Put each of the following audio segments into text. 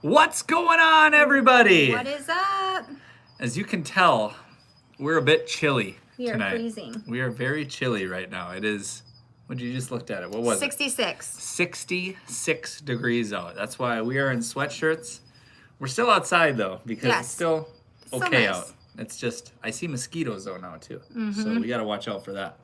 What's going on, everybody? What is up? As you can tell, we're a bit chilly tonight. We are freezing. We are very chilly right now. It is, what did you just looked at it? What was 66. it? 66 degrees out. That's why we are in sweatshirts. We're still outside though, because it's still okay nice. out. It's just, I see mosquitoes though now too. So we got to watch out for that.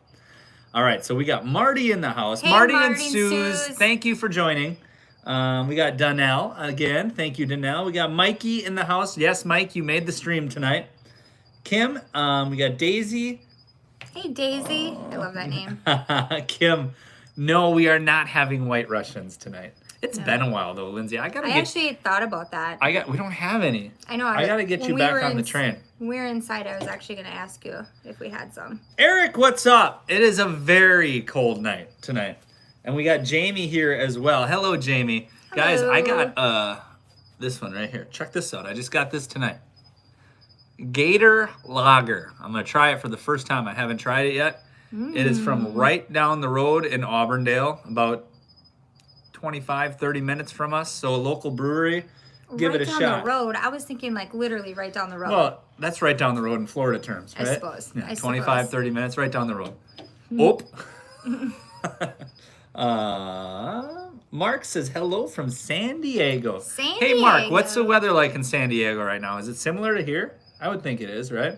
All right, so we got Marty in the house. Hey, Marty Marty and Suze, thank you for joining. We got Donnell again. Thank you, Donnell. We got Mikey in the house. Yes, Mike, you made the stream tonight. Kim, we got Daisy. Hey, Daisy. I love that name. Kim, no, we are not having White Russians tonight. It's been a while though, Lindsay. I actually thought about that. We don't have any. I know. I gotta get you back on the train. When we were inside, I was actually gonna ask you if we had some. Eric, what's up? It is a very cold night tonight. And we got Jamie here as well. Hello, Jamie. Hello. Guys, I got this one right here. Check this out. I just got this tonight. Gator Lager. I'm going to try it for the first time. I haven't tried it yet. It is from right down the road in Auburndale, about 25, 30 minutes from us. So a local brewery. Give it a shot. Right down the road. I was thinking like literally right down the road. Well, that's right down the road in Florida terms, right? I suppose. Yeah, I 25, suppose. 30 minutes right down the road. Oh. Mark says hello from San Diego. Hey, Mark, what's the weather like in San Diego right now? Is it similar to here? I would think it is, right?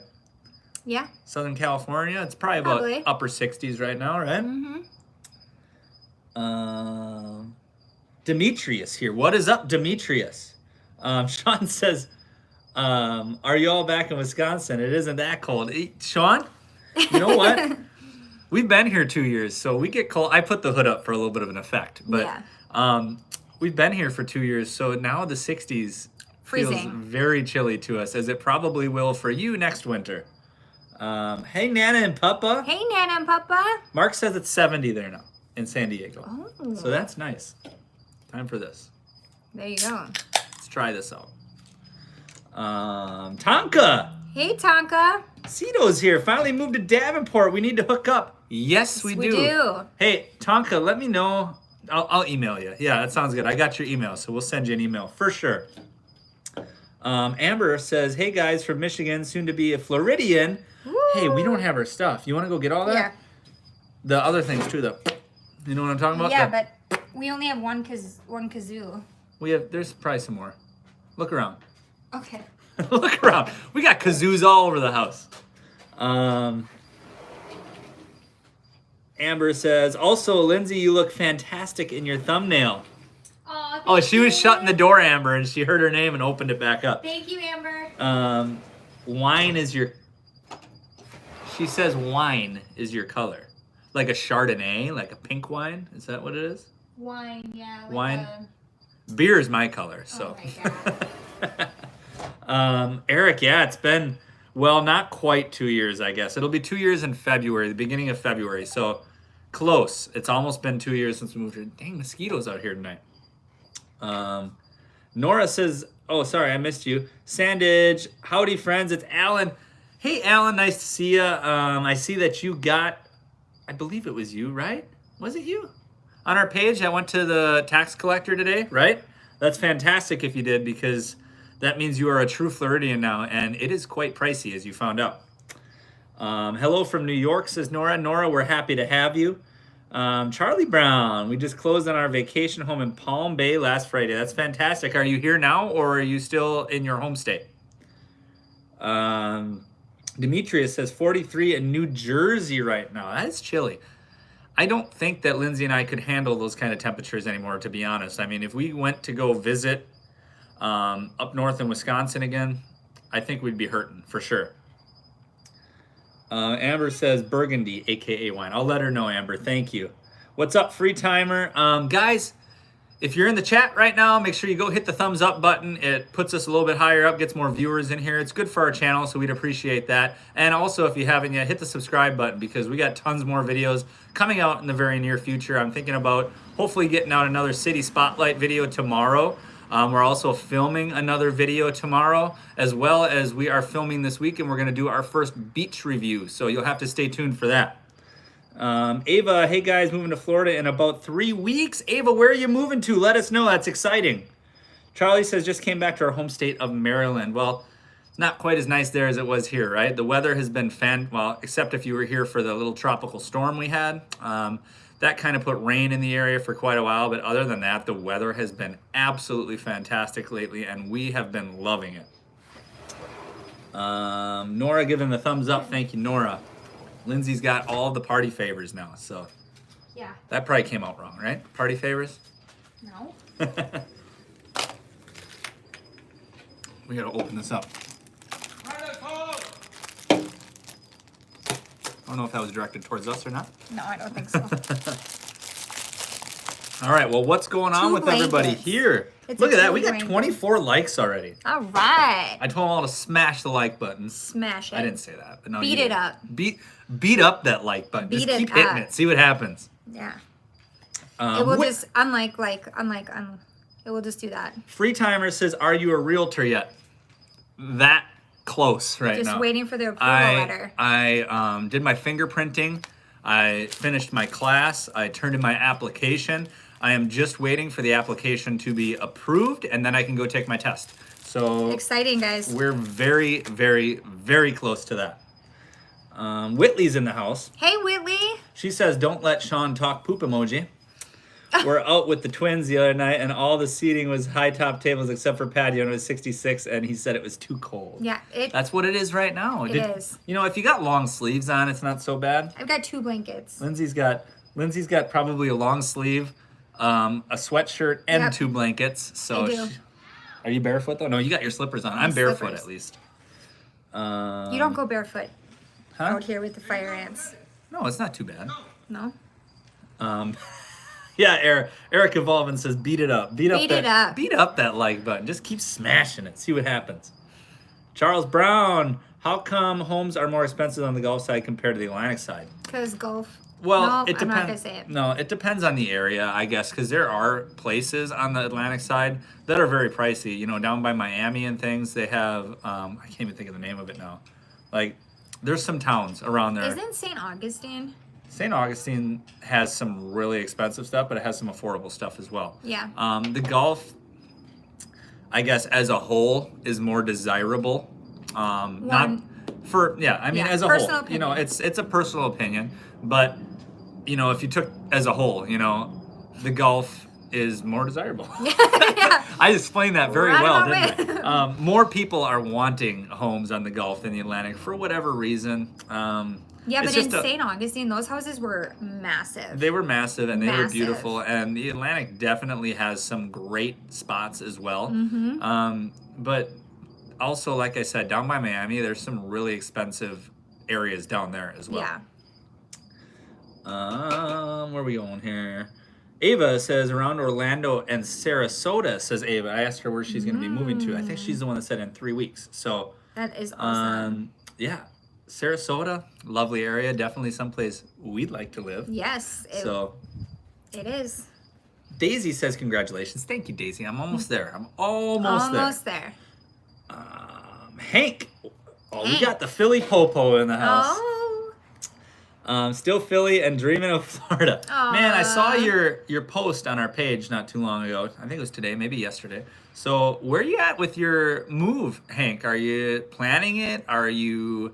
Yeah. Southern California, it's probably about upper 60s right now, right? Demetrius here. What is up, Demetrius? Sean says, are you all back in Wisconsin? It isn't that cold. Sean, you know what? We've been here 2 years, so we get cold. I put the hood up for a little bit of an effect, but we've been here for 2 years, so now the 60s feels very chilly to us, as it probably will for you next winter. Hey, Nana and Papa. Hey, Nana and Papa. Mark says it's 70 there now in San Diego. Oh. So that's nice. Time for this. There you go. Let's try this out. Tonka. Hey, Tonka. Cito's here. Finally moved to Davenport. We need to hook up. Yes, we do. Hey, Tonka, let me know. I'll email you. Yeah, that sounds good. I got your email, so we'll send you an email for sure. Amber says, hey, guys, from Michigan, soon to be a Floridian. Woo. Hey, we don't have our stuff. You want to go get all that? Yeah. The other things, too, though. You know what I'm talking about? Yeah, but we only have one kazoo. There's probably some more. Look around. Okay. Look around. We got kazoos all over the house. Amber says, also, Lindsay, you look fantastic in your thumbnail. Oh, she was shutting the door, Amber, and she heard her name and opened it back up. Thank you, Amber. Wine is your... She says wine is your color. Like a Chardonnay, like a pink wine. Is that what it is? Wine, yeah. Like wine? Beer is my color, so... Oh, my God. Eric, yeah, it's been, well, not quite 2 years, I guess. It'll be 2 years in February, the beginning of February. So close. It's almost been 2 years since we moved here. Dang, mosquitoes out here tonight. Nora says, oh, sorry, I missed you. Sandage, howdy, friends. It's Alan. Hey, Alan, nice to see you. I see that you got, I believe it was you, right? Was it you? On our page, I went to the tax collector today, right? That's fantastic if you did, because that means you are a true Floridian now, and it is quite pricey, as you found out. Hello from New York, says Nora. Nora, we're happy to have you. Charlie Brown, we just closed on our vacation home in Palm Bay last Friday. That's fantastic. Are you here now, or are you still in your home state? Demetrius says 43 in New Jersey right now. That's chilly. I don't think that Lindsay and I could handle those kind of temperatures anymore, to be honest. I mean, if we went to go visit up north in Wisconsin again, I think we'd be hurting for sure. Amber says Burgundy, aka wine. I'll let her know, Amber. Thank you. What's up, free timer? Guys, if you're in the chat right now, make sure you go hit the thumbs up button. It puts us a little bit higher up, gets more viewers in here. It's good for our channel, so we'd appreciate that. And also, if you haven't yet, hit the subscribe button, because we got tons more videos coming out in the very near future. I'm thinking about hopefully getting out another city spotlight video tomorrow. We're also filming another video tomorrow, as well as we are filming this week, and we're going to do our first beach review. So you'll have to stay tuned for that. Ava, hey guys, moving to Florida in about 3 weeks. Ava, where are you moving to? Let us know. That's exciting. Charlie says, just came back to our home state of Maryland. Well, not quite as nice there as it was here, right? The weather has been well, except if you were here for the little tropical storm we had. That kind of put rain in the area for quite a while, but other than that, the weather has been absolutely fantastic lately, and we have been loving it. Nora giving the thumbs up. Thank you, Nora. Lindsay's got all the party favors now, so Yeah. that probably came out wrong, right? Party favors? No. We gotta open this up. I don't know if that was directed towards us or not. No, I don't think so. All right, well, what's going on with everybody blankets. here? It's Look a at that, two we got blanket. 24 likes already. All right. I told them all to smash the like button. Smash it. I didn't say that, but no, Beat you it did. up. Beat up that like button. Beat Just it keep hitting up. it. See what happens. Yeah. It will Wh- just it will just do that. Free Timer says, "Are you a realtor yet?" That close right Just now. waiting for the approval letter. I did my fingerprinting. I finished my class. I turned in my application. I am just waiting for the application to be approved, and then I can go take my test. So Exciting, guys. we're very, very, very close to that. Whitley's in the house. Hey, Whitley. She says, "Don't let Sean talk poop emoji." We're out with the twins the other night, and all the seating was high top tables except for patio, and it was 66, and he said it was too cold. Yeah, That's what it is right now. It is. You know, if you got long sleeves on, it's not so bad. I've got 2 blankets. Lindsay's got probably a long sleeve, a sweatshirt, and Yep. 2 blankets. So, I do. Are you barefoot though? No, you got your slippers on. I'm barefoot slippers. at least. You don't go barefoot Huh? out here with the fire ants. No, it's not too bad. No? Yeah, Eric Evolvin says, "Beat it up, Beat it up. beat up that like button. Just keep smashing it. See what happens." Charles Brown, how come homes are more expensive on the Gulf side compared to the Atlantic side? Because Gulf. Well, no, it depends. I'm not going to say it. No, it depends on the area, I guess, because there are places on the Atlantic side that are very pricey. You know, down by Miami and things, they have I can't even think of the name of it now. Like, there's some towns around there. Isn't St. Augustine? St. Augustine has some really expensive stuff, but it has some affordable stuff as well. Yeah. The Gulf, I guess, as a whole, is more desirable. Not for I mean, Yeah, as a personal whole, you know, opinion. it's a personal opinion, but you know, if you took as a whole, you know, the Gulf is more desirable. Yeah. I explained that very Right well, about didn't it. I? More people are wanting homes on the Gulf than the Atlantic for whatever reason. Yeah, it's but in just St. Augustine, those houses were massive. they were massive and they were Massive. beautiful, and the Atlantic definitely has some great spots as well. But also, like I said, down by Miami, there's some really expensive areas down there as well. Yeah. Where are we going here? Ava says around Orlando and Sarasota, says Ava. I asked her where she's going to be moving to. I think she's the one that said in 3 weeks. So, That is awesome. yeah, Sarasota, lovely area. Definitely someplace we'd like to live. Yes, it is. Daisy says congratulations. Thank you, Daisy. I'm almost there. I'm almost there. Hank. Oh, we Hank. got the Philly Popo in the house. Oh. Still Philly and dreaming of Florida. Aw. Man, I saw your post on our page not too long ago. I think it was today, maybe yesterday. So where are you at with your move, Hank? Are you planning it? Are you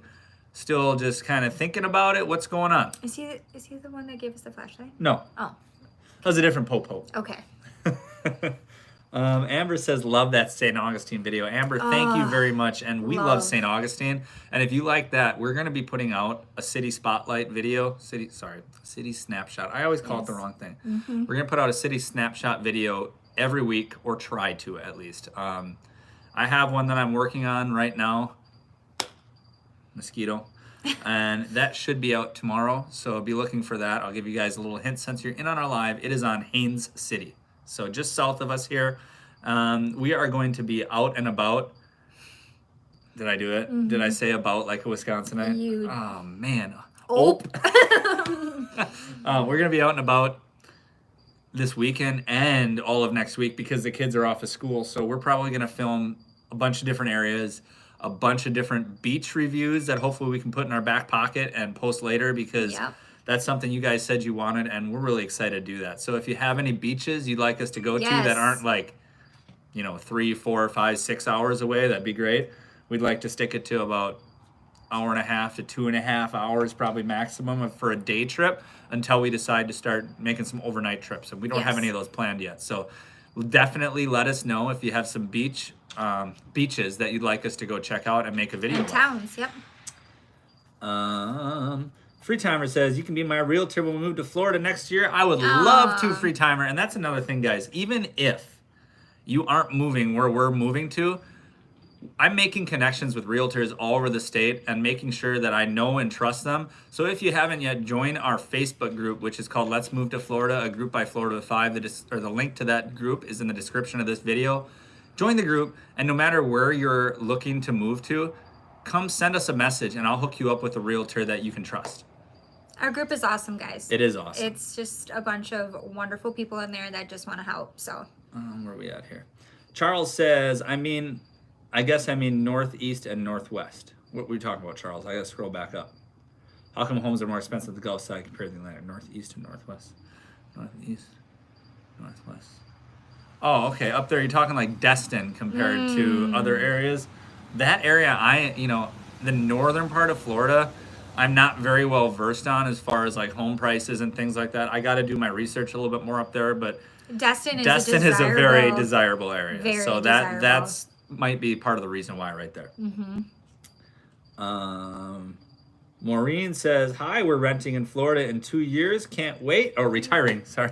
still just kind of thinking about it? What's going on? Is he the one that gave us the flashlight? No, Oh, that was a different Popo. okay. Amber says, love that St. Augustine video. Amber, thank you very much. And we love love. St. Augustine. And if you like that, we're going to be putting out a city spotlight video. City snapshot. I always call it the wrong thing. We're going to put out a city snapshot video every week, or try to at least. I have one that I'm working on right now. Mosquito. And that should be out tomorrow. So be looking for that. I'll give you guys a little hint since you're in on our live. It is on Haines City. So just south of us here. We are going to be out and about. Did I do it? Did I say about like a Wisconsinite? You- Oh, man. Oh. We're going to be out and about this weekend and all of next week because the kids are off of school. So we're probably going to film a bunch of different areas, a bunch of different beach reviews that hopefully we can put in our back pocket and post later because Yep. that's something you guys said you wanted, and we're really excited to do that. So if you have any beaches you'd like us to go to Yes. that aren't like 3, 4, 5, 6 hours away, that'd be great. We'd like to stick it to about hour and a half to 2.5 hours, probably maximum for a day trip, until we decide to start making some overnight trips. And we don't have any of those planned yet. So definitely let us know if you have some beaches that you'd like us to go check out and make a video And towns, yep. Free Timer says, you can be my realtor when we move to Florida next year. I would love to, Free Timer. And that's another thing, guys. Even if you aren't moving where we're moving to, I'm making connections with realtors all over the state and making sure that I know and trust them. So if you haven't yet, join our Facebook group, which is called Let's Move to Florida, a group by Florida 5. The link to that group is in the description of this video. Join the group, and no matter where you're looking to move to, come send us a message, and I'll hook you up with a realtor that you can trust. Our group is awesome, guys. It is awesome. It's just a bunch of wonderful people in there that just want to help. So where are we at here? Charles says, I guess I mean northeast and northwest. What were we talking about, Charles? I gotta scroll back up. How come homes are more expensive on the Gulf side compared to the Atlantic? Northeast and northwest. Northeast, northwest. Oh, okay. Up there, you're talking like Destin compared to other areas. That area, the northern part of Florida, I'm not very well versed on as far as like home prices and things like that. I got to do my research a little bit more up there, but Destin is a very desirable area. Very so desirable. that's might be part of the reason why right there. Maureen says, hi, we're renting in Florida in 2 years. Can't wait. Oh, retiring. Sorry.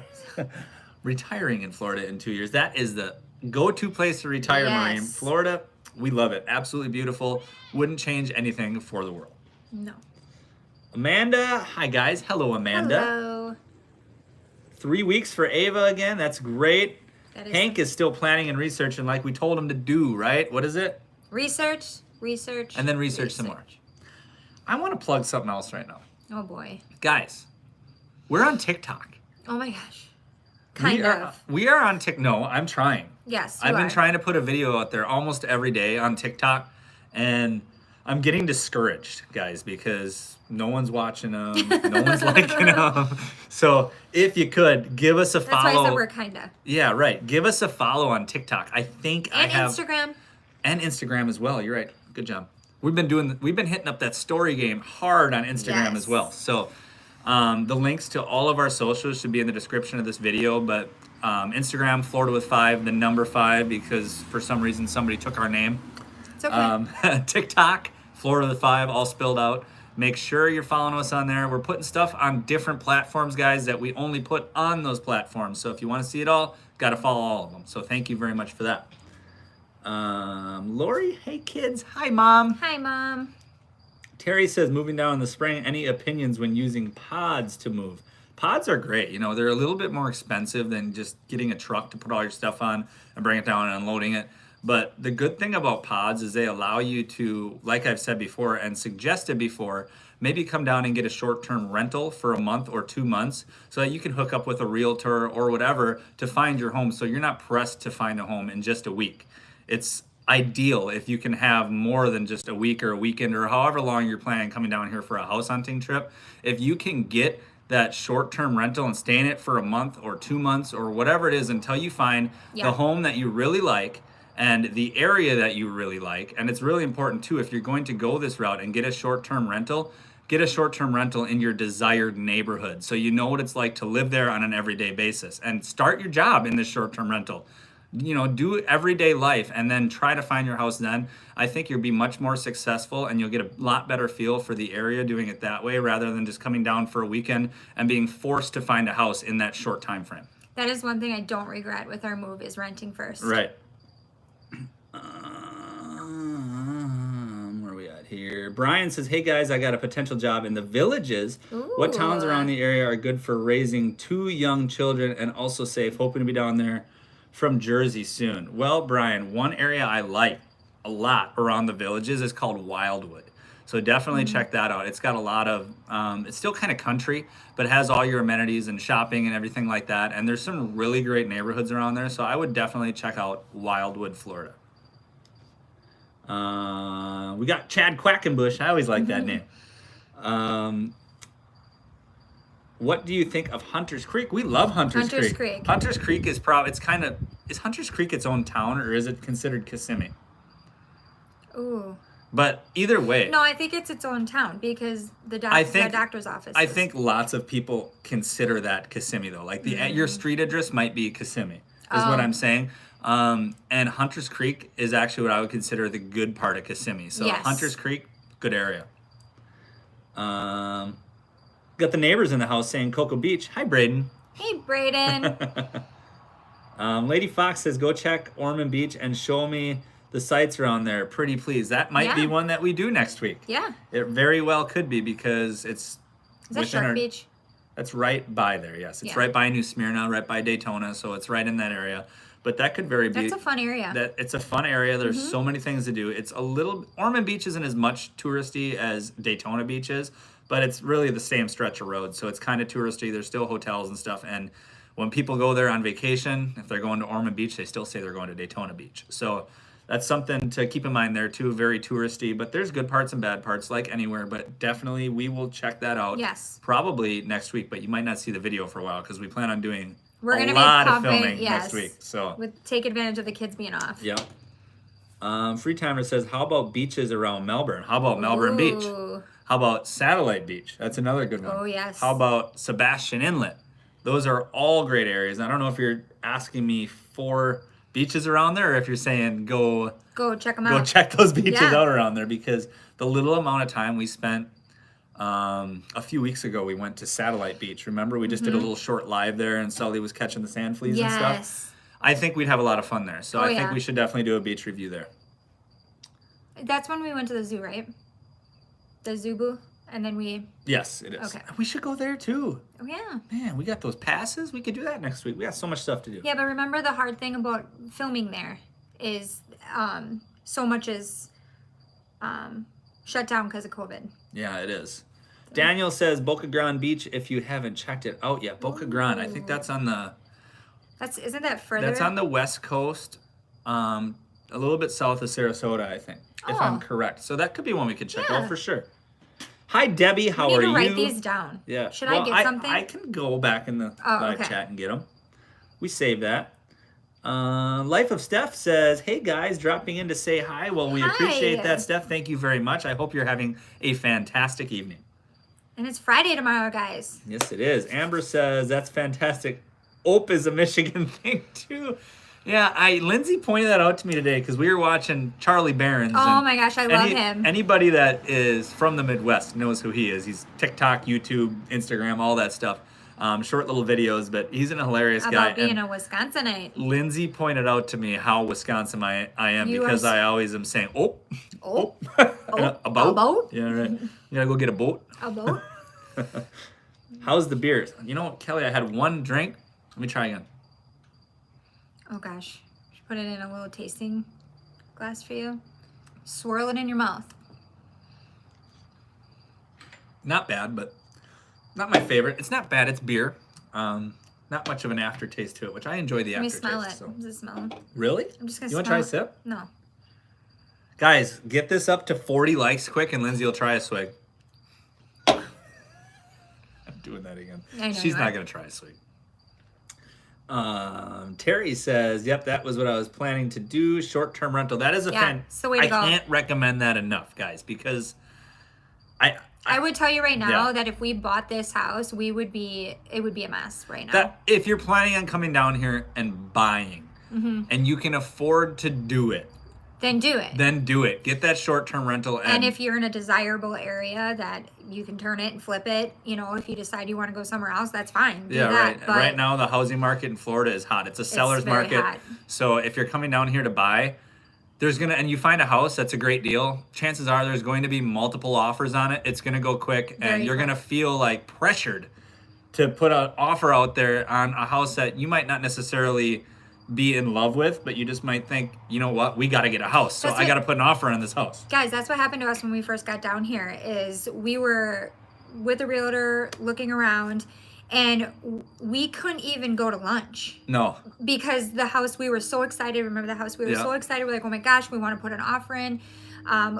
Retiring in Florida in 2 years. That is the go-to place to retire, Maureen. Florida, we love it. Absolutely beautiful. Wouldn't change anything for the world. No. Amanda. Hi, guys. Hello, Amanda. Hello. 3 weeks for Ava again. That's great. Hank is still planning and researching like we told him to do, right? What is it? Research. And then research some more. I want to plug something else right now. Oh, boy. Guys, we're on TikTok. Oh, my gosh. Kind of. We are on TikTok. No, I'm trying. Yes, I've been trying to put a video out there almost every day on TikTok, and I'm getting discouraged, guys, because no one's watching them, no one's liking them. So if you could, give us a follow. That's why I said we're kinda. Yeah, right. Give us a follow on TikTok. I think I have. Instagram. And Instagram as well. You're right. Good job. We've been hitting up that story game hard on Instagram as well. So the links to all of our socials should be in the description of this video, but Instagram, Florida with 5, the number 5, because for some reason somebody took our name. It's okay. TikTok, Florida with 5, all spelled out. Make sure you're following us on there. We're putting stuff on different platforms, guys, that we only put on those platforms. So if you want to see it all, got to follow all of them. So thank you very much for that. Lori, hey kids. Hi, Mom. Hi, Mom. Terry says, moving down in the spring, any opinions when using pods to move? Pods are great. They're a little bit more expensive than just getting a truck to put all your stuff on and bring it down and unloading it. But the good thing about pods is they allow you to, like I've said before and suggested before, maybe come down and get a short-term rental for a month or 2 months so that you can hook up with a realtor or whatever to find your home, so you're not pressed to find a home in just a week. It's ideal if you can have more than just a week or a weekend or however long you're planning coming down here for a house hunting trip. If you can get that short-term rental and stay in it for a month or 2 months or whatever it is until you find the home that you really like and the area that you really like. And it's really important too, if you're going to go this route and get a short-term rental, get a short-term rental in your desired neighborhood so you know what it's like to live there on an everyday basis, and start your job in this short-term rental. Do everyday life and then try to find your house then. I think you'll be much more successful and you'll get a lot better feel for the area doing it that way rather than just coming down for a weekend and being forced to find a house in that short time frame. That is one thing I don't regret with our move, is renting first. Right. Where are we at here? Brian says, hey guys, I got a potential job in the Villages. Ooh. What towns around the area are good for raising 2 young children and also safe? Hoping to be down there from Jersey soon. Well, Brian, one area I like a lot around the Villages is called Wildwood. So definitely check that out. It's got a lot of, it's still kind of country, but it has all your amenities and shopping and everything like that. And there's some really great neighborhoods around there. So I would definitely check out Wildwood, Florida. We got Chad Quackenbush. I always like that name. What do you think of Hunters Creek? We love Hunters Creek. Creek. Hunters Creek is it's kind of is Hunters Creek its own town, or is it considered Kissimmee? Ooh. But either way, No, I think it's its own town because the doctor's office. I think lots of people consider that Kissimmee though. Like your street address might be Kissimmee, is what I'm saying. And Hunters Creek is actually what I would consider the good part of Kissimmee. So Yes. Hunters Creek, good area. Got the neighbors in the house saying Cocoa Beach. Hi, Braden. Hey, Braden. Lady Fox says, go check Ormond Beach and show me the sites around there. Pretty please. That might be Yeah. one that we do next week. Yeah. It very well could be because it's Is that within Shark our- Beach? That's right by there, yes. It's Yeah. right by New Smyrna, right by Daytona, so it's right in that area. But that could very be. That's a fun area. That it's a fun area. There's so many things to do. It's a little Ormond Beach isn't as much touristy as Daytona Beach is, but it's really the same stretch of road. So it's kind of touristy. There's still hotels and stuff. And when people go there on vacation, if they're going to Ormond Beach, they still say they're going to Daytona Beach. So that's something to keep in mind there too. Very touristy, but there's good parts and bad parts like anywhere. But definitely we will check that out. Yes. Probably next week, but you might not see the video for a while because we plan on doing We're a gonna lot be of pumping, filming yes, next week. So take advantage of the kids being off. yep. Free Timer says, how about beaches around Melbourne? How about Melbourne Beach? Ooh. How about Satellite Beach? That's another good one. Oh, yes. How about Sebastian Inlet? Those are all great areas. I don't know if you're asking me for beaches around there or if you're saying go check them out. go check those beaches Yeah. out around there, because the little amount of time we spent a few weeks ago, we went to Satellite Beach. Remember, we just did a little short live there and Sully was catching the sand fleas and stuff. Yes. I think we'd have a lot of fun there. So Oh, I think yeah. we should definitely do a beach review there. That's when we went to the zoo, right? The Zubu, and then we. Yes, it is. Okay. We should go there too. Oh yeah. Man, we got those passes. We could do that next week. We got so much stuff to do. Yeah, but remember the hard thing about filming there is so much is shut down because of COVID. Yeah, it is. Daniel says Boca Grande Beach if you haven't checked it out yet. Boca Grande, I think that's on the Isn't that further? that's on the west coast, a little bit south of Sarasota, I think, if I'm Oh. correct. So that could be one we could check Yeah. out for sure. Hi Debbie, how We are need to you? write these down. Yeah. Should Well, I get something? I can go back in the Oh, live okay. chat and get them. We save that. Life of Steph says, hey guys, dropping in to say hi. Well, we Hi. appreciate that, Steph. Thank you very much. I hope you're having a fantastic evening. And it's Friday tomorrow, guys. Yes, it is. Amber says, that's fantastic. Ope is a Michigan thing too. Yeah, Lindsay pointed that out to me today because we were watching Charlie Barron's. Oh and my gosh, I love him. Anybody that is from the Midwest knows who he is. He's TikTok, YouTube, Instagram, all that stuff. Short little videos, but he's an hilarious guy. About being And a Wisconsinite. Lindsay pointed out to me how Wisconsin I am You because are I always am saying, oh, Oh, a boat. a boat? Yeah, right. You gotta go get a boat. a boat? How's the beer? You know, Kelly, I had one drink. Let me try again. Oh gosh. Should put it in a little tasting glass for you. Swirl it in your mouth. Not bad, but not my favorite. It's not bad. It's beer. Not much of an aftertaste to it, which I enjoy the Let me aftertaste. smell it. So. Does it smell? Really? I'm just gonna You want to try a smell sip? No. Guys, get this up to 40 likes quick, and Lindsay will try a swig. I'm doing that again. I know She's you not are. going to try a swig. Terry says, yep, that was what I was planning to do. Short-term rental. That is a Yeah, it's the way to I go. can't recommend that enough, guys, because I would tell you right now Yeah. that if we bought this house, it would be a mess right now. that if you're planning on coming down here and buying, and you can afford to do it, Then do it. then do it. Get that short-term rental. And if you're in a desirable area that you can turn it and flip it, you know, if you decide you want to go somewhere else, that's fine. Do yeah, that. right. But Right now, the housing market in Florida is hot. It's a seller's very market. hot. So if you're coming down here to buy, and you find a house that's a great deal, chances are there's going to be multiple offers on it. It's going to go quick, and Very you're quick. going to feel like pressured to put an offer out there on a house that you might not necessarily be in love with, but you just might think, you know what, we got to get a house, so That's I what- got to put an offer on this house. guys, that's what happened to us when we first got down here is we were with a realtor looking around and we couldn't even go to lunch No, because the house, we were so excited. Remember the house? We were Yeah. so excited. We're like, oh my gosh, we want to put an offer in.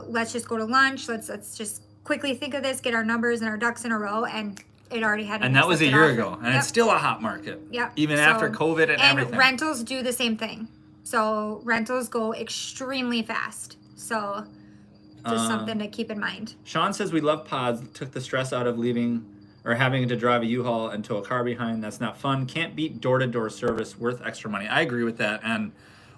Let's just go to lunch. Let's just quickly think of this, get our numbers and our ducks in a row. And it already had. And that was a intercepted year offer. ago, and it's still a hot market. Yep. Even after COVID and everything. And rentals do the same thing. So rentals go extremely fast. So just something to keep in mind. Sean says we love pods. Took the stress out of leaving or having to drive a U-Haul and tow a car behind. That's not fun. Can't beat door-to-door service. Worth extra money. I agree with that. And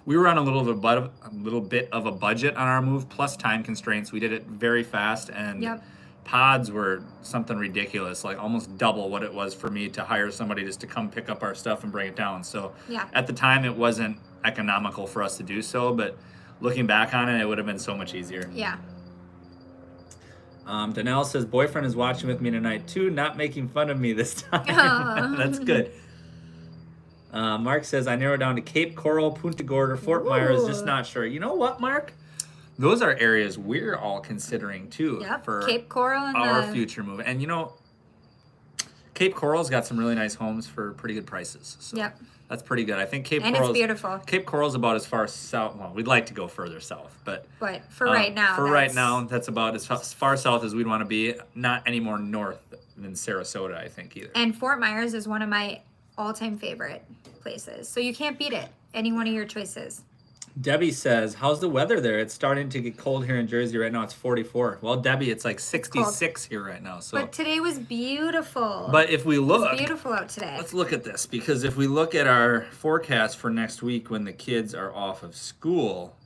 we were on a little bit of a budget on our move, plus time constraints. We did it very fast, and pods were something ridiculous, like almost double what it was for me to hire somebody just to come pick up our stuff and bring it down. So at the time, it wasn't economical for us to do so, but looking back on it, it would have been so much easier. Yeah. Danelle says, boyfriend is watching with me tonight too, not making fun of me this time. That's good. Mark says, I narrowed down to Cape Coral, Punta Gorda, Fort Myers, just not sure. You know what, Mark? Those are areas we're all considering too for Cape Coral and our future move. And you know, Cape Coral's got some really nice homes for pretty good prices. So that's pretty good. I think Cape Coral's beautiful. Cape Coral's about as far south. Well, we'd like to go further south, but for right now, that's about as far south as we'd want to be. Not any more north than Sarasota, I think, either. And Fort Myers is one of my all-time favorite places. So you can't beat it. Any one of your choices. Debbie says, how's the weather there? It's starting to get cold here in Jersey right now. It's 44. Well, Debbie, it's like 66 here right now. So, but today was beautiful. But if we look, it's beautiful out today. Let's look at this, because if we look at our forecast for next week when the kids are off of school,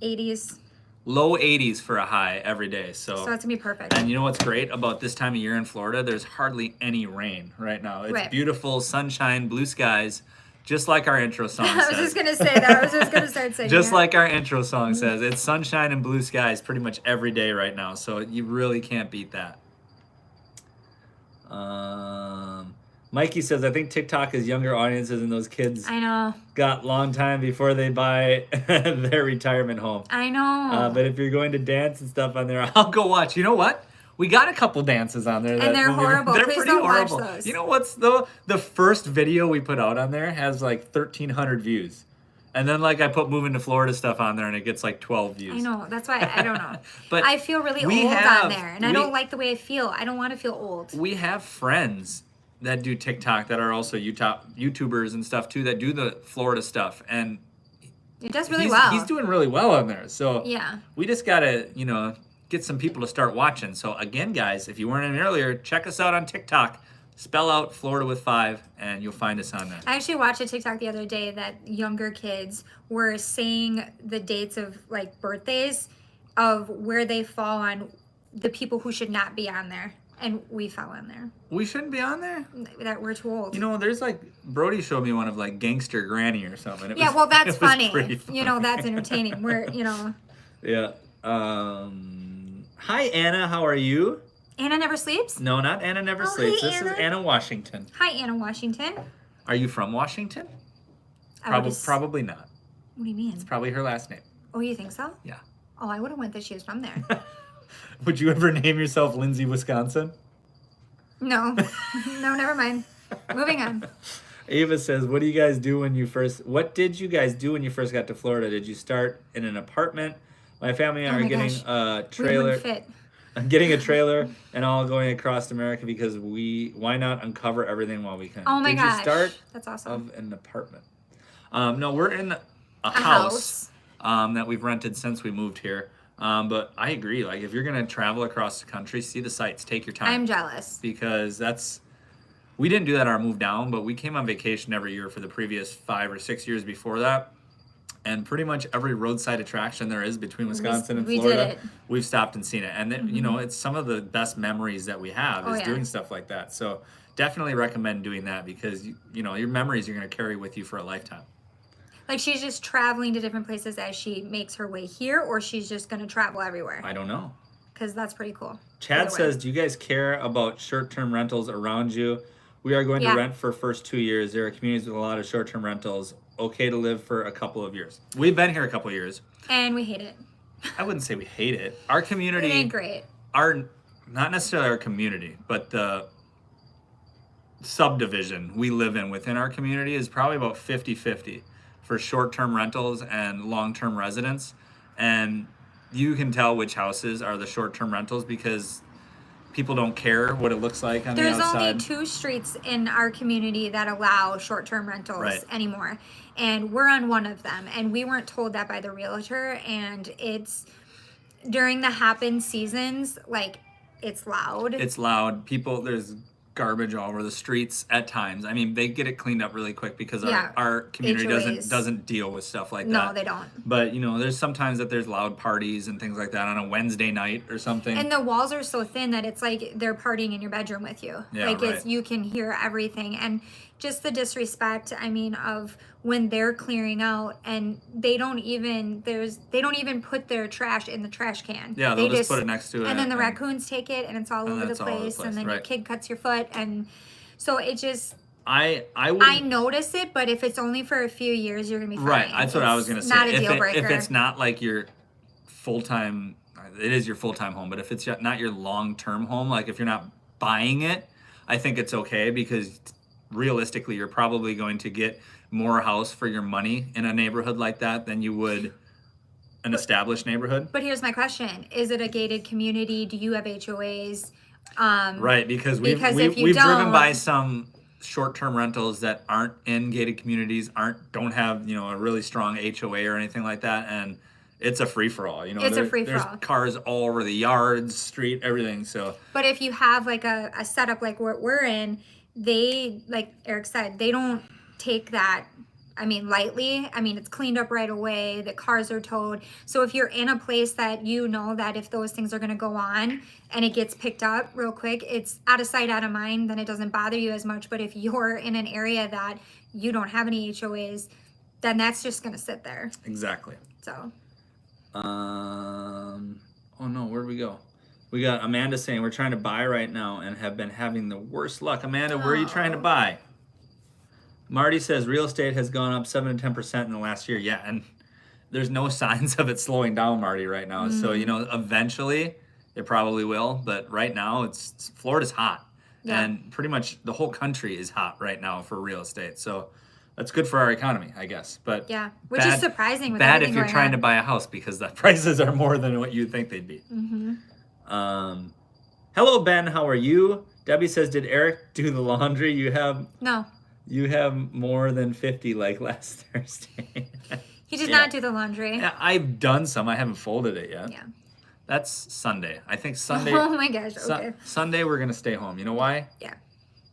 80s. Low 80s for a high every day. So that's going to be perfect. And you know what's great about this time of year in Florida? There's hardly any rain right now. It's beautiful, sunshine, blue skies, just like our intro song says. I was just going to say that. I was just going to start saying just like our intro song says. It's sunshine and blue skies pretty much every day right now. So you really can't beat that. Mikey says, I think TikTok is younger audiences and those kids got long time before they buy their retirement home. I know. But if you're going to dance and stuff on there, I'll go watch. You know what? We got a couple dances on there. And they're horrible. They're Please pretty don't horrible. watch those. You know what's though? The first video we put out on there has like 1,300 views. And then like I put Moving to Florida stuff on there and it gets like 12 views. I know. That's why I don't know. But I feel really old on there. And I don't like the way I feel. I don't want to feel old. We have friends that do TikTok that are also YouTubers and stuff too that do the Florida stuff, and it does really well. He's doing really well on there. So yeah, we just gotta get some people to start watching. So again, guys, if you weren't in earlier, check us out on TikTok. Spell out Florida with 5, and you'll find us on there. I actually watched a TikTok the other day that younger kids were saying the dates of like birthdays of where they fall on the people who should not be on there. And we fell on there. We shouldn't be on there? That we're too old. You know, there's like, Brody showed me one of like Gangster Granny or something. Well, that's funny. You know, that's entertaining. Yeah. Hi, Anna. How are you? Anna Never Sleeps? No, not Anna Never Sleeps. This is Anna Washington. Hi, Anna Washington. Are you from Washington? Probably not. What do you mean? It's probably her last name. Oh, you think so? Yeah. Oh, I would have went that she was from there. Would you ever name yourself Lindsay, Wisconsin? No. No, never mind. Moving on. Ava says, what did you guys do when you first got to Florida? Did you start in an apartment? My family and I are getting a trailer. I'm getting a trailer and all going across America because why not uncover everything while we can? Oh my gosh. Did you start That's awesome. of an apartment? No, we're in a house. That we've rented since we moved here. But I agree. Like, if you're going to travel across the country, see the sights, take your time. I'm jealous. Because we didn't do that on our move down, but we came on vacation every year for the previous 5 or 6 years before that. And pretty much every roadside attraction there is between Wisconsin and Florida, we've stopped and seen it. And, it's some of the best memories that we have is doing stuff like that. So definitely recommend doing that because, your memories you're going to carry with you for a lifetime. Like she's just traveling to different places as she makes her way here, or she's just going to travel everywhere? I don't know. Because that's pretty cool. Chad says, do you guys care about short-term rentals around you? We are going to rent for first 2 years. There are communities with a lot of short-term rentals. Okay to live for a couple of years. We've been here a couple of years. And we hate it. I wouldn't say we hate it. Our community... It ain't great. Not necessarily our community, but the subdivision we live in within our community is probably about 50-50 for short-term rentals and long-term residents. And you can tell which houses are the short-term rentals because people don't care what it looks like on There's the outside. only 2 streets in our community that allow short-term rentals Right. anymore, and we're on one of them, and we weren't told that by the realtor, and it's during the happen seasons, like, it's loud. It's loud. People, there's garbage all over the streets at times. I mean, they get it cleaned up really quick because Yeah. our community HOAs. doesn't deal with stuff like No, that. they don't. But there's sometimes that there's loud parties and things like that on a Wednesday night or something. And the walls are so thin that it's like they're partying in your bedroom with you. Yeah, like right. you can hear everything, and just the disrespect. I mean, of when they're clearing out and they don't even put their trash in the trash can. Yeah, they'll just put it next to it. And then the raccoons take it, and it's all over the place. And then your right. kid cuts your foot, and so it just. I notice it, but if it's only for a few years, you're gonna be fine. Right, that's what I was gonna say. Not a deal breaker. If it's not like your full-time, it is your full-time home, but if it's not your long-term home, like if you're not buying it, I think it's okay, because realistically, you're probably going to get more house for your money in a neighborhood like that than you would an established neighborhood. But here's my question: is it a gated community? Do you have HOAs? Right, because we've don't, driven by some short-term rentals that aren't in gated communities, don't have a really strong HOA or anything like that, and it's a free-for-all. It's a free-for-all. There's cars all over the yards, street, everything. So, but if you have like a setup like what we're in, they, like Eric said, they don't take that. I mean, lightly. I mean, it's cleaned up right away. The cars are towed. So if you're in a place that you know that if those things are going to go on and it gets picked up real quick, it's out of sight, out of mind, then it doesn't bother you as much. But if you're in an area that you don't have any HOAs, then that's just going to sit there. Exactly. So. Oh no, where'd we go? We got Amanda saying we're trying to buy right now and have been having the worst luck. Amanda, where are you trying to buy? Marty says real estate has gone up 7 to 10% in the last year. Yeah, and there's no signs of it slowing down, Marty, right now. So, eventually it probably will. But right now, Florida's hot. Yeah. And pretty much the whole country is hot right now for real estate. So that's good for our economy, I guess. But yeah, which is surprising. With bad if you're trying to buy a house, because the prices are more than what you think they'd be. Mm-hmm. Hello, Ben. How are you? Debbie says, did Eric do the laundry? No. You have more than 50 like last Thursday. He did not do the laundry. Yeah, I've done some. I haven't folded it yet. Yeah. That's Sunday. I think Sunday. Oh my gosh. Okay. Sunday we're gonna stay home. You know why? Yeah.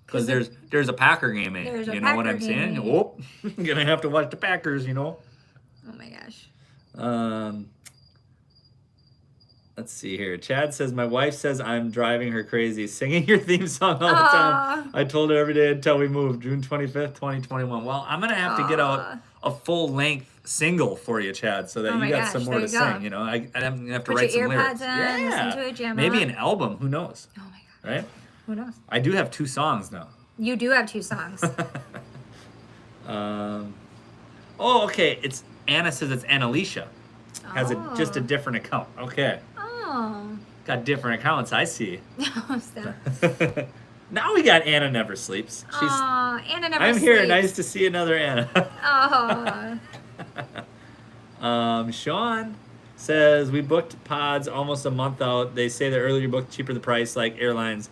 Because there's a Packer game in. You know what I'm saying? Whoop. I'm gonna have to watch the Packers. Oh my gosh. Let's see here. Chad says, my wife says I'm driving her crazy, singing your theme song all the time. I told her every day until we moved, June 25th, 2021. Well, I'm going to have to get out a full-length single for you, Chad, so that you got some more to sing. I'm going to have to write some lyrics. Listen to it, jam maybe an album. Who knows? Oh, my God. Right? Who knows? I do have 2 songs now. You do have 2 songs. Okay. Anna says it's Annalicia. Has just a different account. Okay. Got different accounts, I see. Now we got Anna Never Sleeps. Anna Never Sleeps. I'm here. Nice to see another Anna. Sean says, we booked pods almost a month out. They say the earlier you book, cheaper the price, like airlines.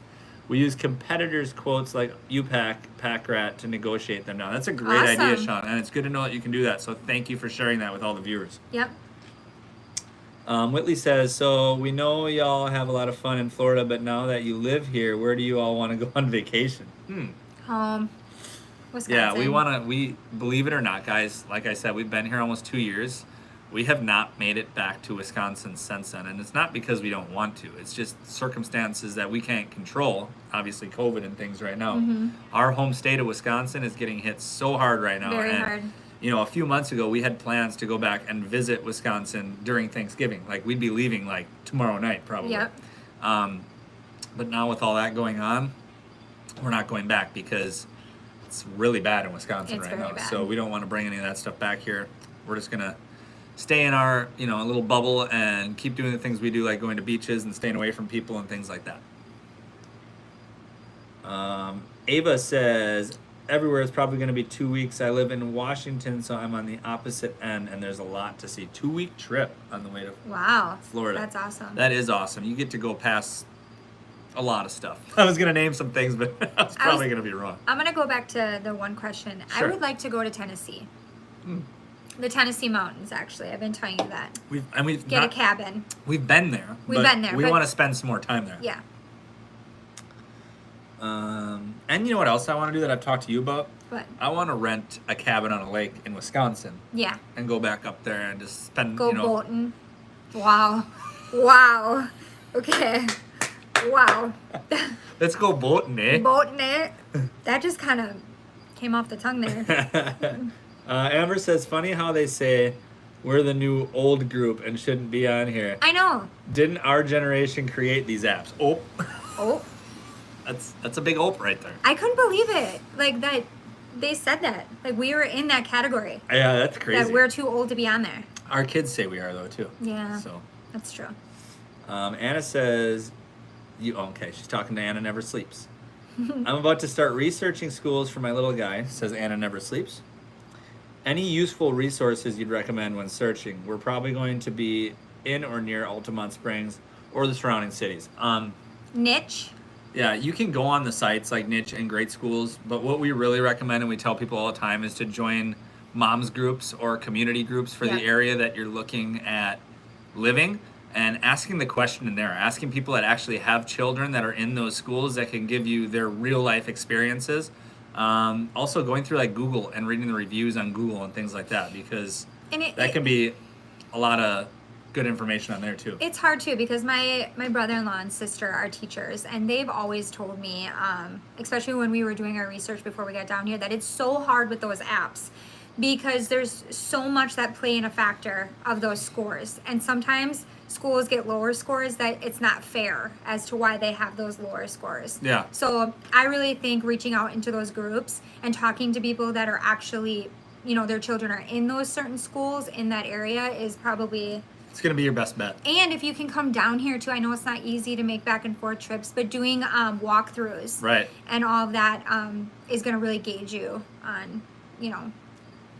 We use competitors' quotes like UPAC, PackRat to negotiate them down. That's a great idea, Sean. And it's good to know that you can do that. So thank you for sharing that with all the viewers. Yep. Whitley says, so we know y'all have a lot of fun in Florida, but now that you live here, where do you all want to go on vacation? Home. Wisconsin. Yeah, we believe it or not, guys, like I said, we've been here almost 2 years. We have not made it back to Wisconsin since then, and it's not because we don't want to. It's just circumstances that we can't control, obviously COVID and things right now. Mm-hmm. Our home state of Wisconsin is getting hit so hard right now. Very hard. A few months ago, we had plans to go back and visit Wisconsin during Thanksgiving. Like, we'd be leaving, like, tomorrow night, probably. Yep. But now with all that going on, we're not going back because it's really bad in Wisconsin right now. Bad. So we don't want to bring any of that stuff back here. We're just going to stay in our, little bubble and keep doing the things we do, like going to beaches and staying away from people and things like that. Ava says, everywhere is probably going to be 2 weeks. I live in Washington, so I'm on the opposite end, and there's a lot to see. 2-week trip on the way to Florida. That's awesome. That is awesome. You get to go past a lot of stuff. I was going to name some things, but I was probably going to be wrong. I'm going to go back to the one question. Sure. I would like to go to Tennessee. The Tennessee mountains, actually. I've been telling you that. We've Get a cabin. We've been there. We've been there. We want to spend some more time there. Yeah. And you know what else I want to do that I've talked to you about? What? I want to rent a cabin on a lake in Wisconsin. Yeah. And go back up there and just spend, Go boating. Wow. Wow. Okay. Wow. Let's go boating, eh? Boating it. That just kind of came off the tongue there. Amber says, funny how they say we're the new old group and shouldn't be on here. I know. Didn't our generation create these apps? Oh. Oh. That's a big ope right there. I couldn't believe it. Like that they said that. Like we were in that category. Yeah, that's crazy. That we're too old to be on there. Our kids say we are though too. Yeah. So That's true. Anna says, okay, she's talking to Anna Never Sleeps. I'm about to start researching schools for my little guy, says Anna Never Sleeps. Any useful resources you'd recommend when searching? We're probably going to be in or near Altamont Springs or the surrounding cities. Niche. Yeah, you can go on the sites like Niche and Great Schools, but what we really recommend and we tell people all the time is to join moms groups or community groups for the area that you're looking at living, and asking the question in there, asking people that actually have children that are in those schools that can give you their real life experiences. Also going through like Google and reading the reviews on Google and things like that, because that can be a lot of good information on there too. It's hard too because my brother-in-law and sister are teachers, and they've always told me, especially when we were doing our research before we got down here, that it's so hard with those apps because there's so much that play in a factor of those scores, and sometimes schools get lower scores that it's not fair as to why they have those lower scores. Yeah. So I really think reaching out into those groups and talking to people that are actually, their children are in those certain schools in that area is probably... It's going to be your best bet. And if you can come down here too, I know it's not easy to make back and forth trips, but doing walkthroughs right, and all of that is going to really gauge you on,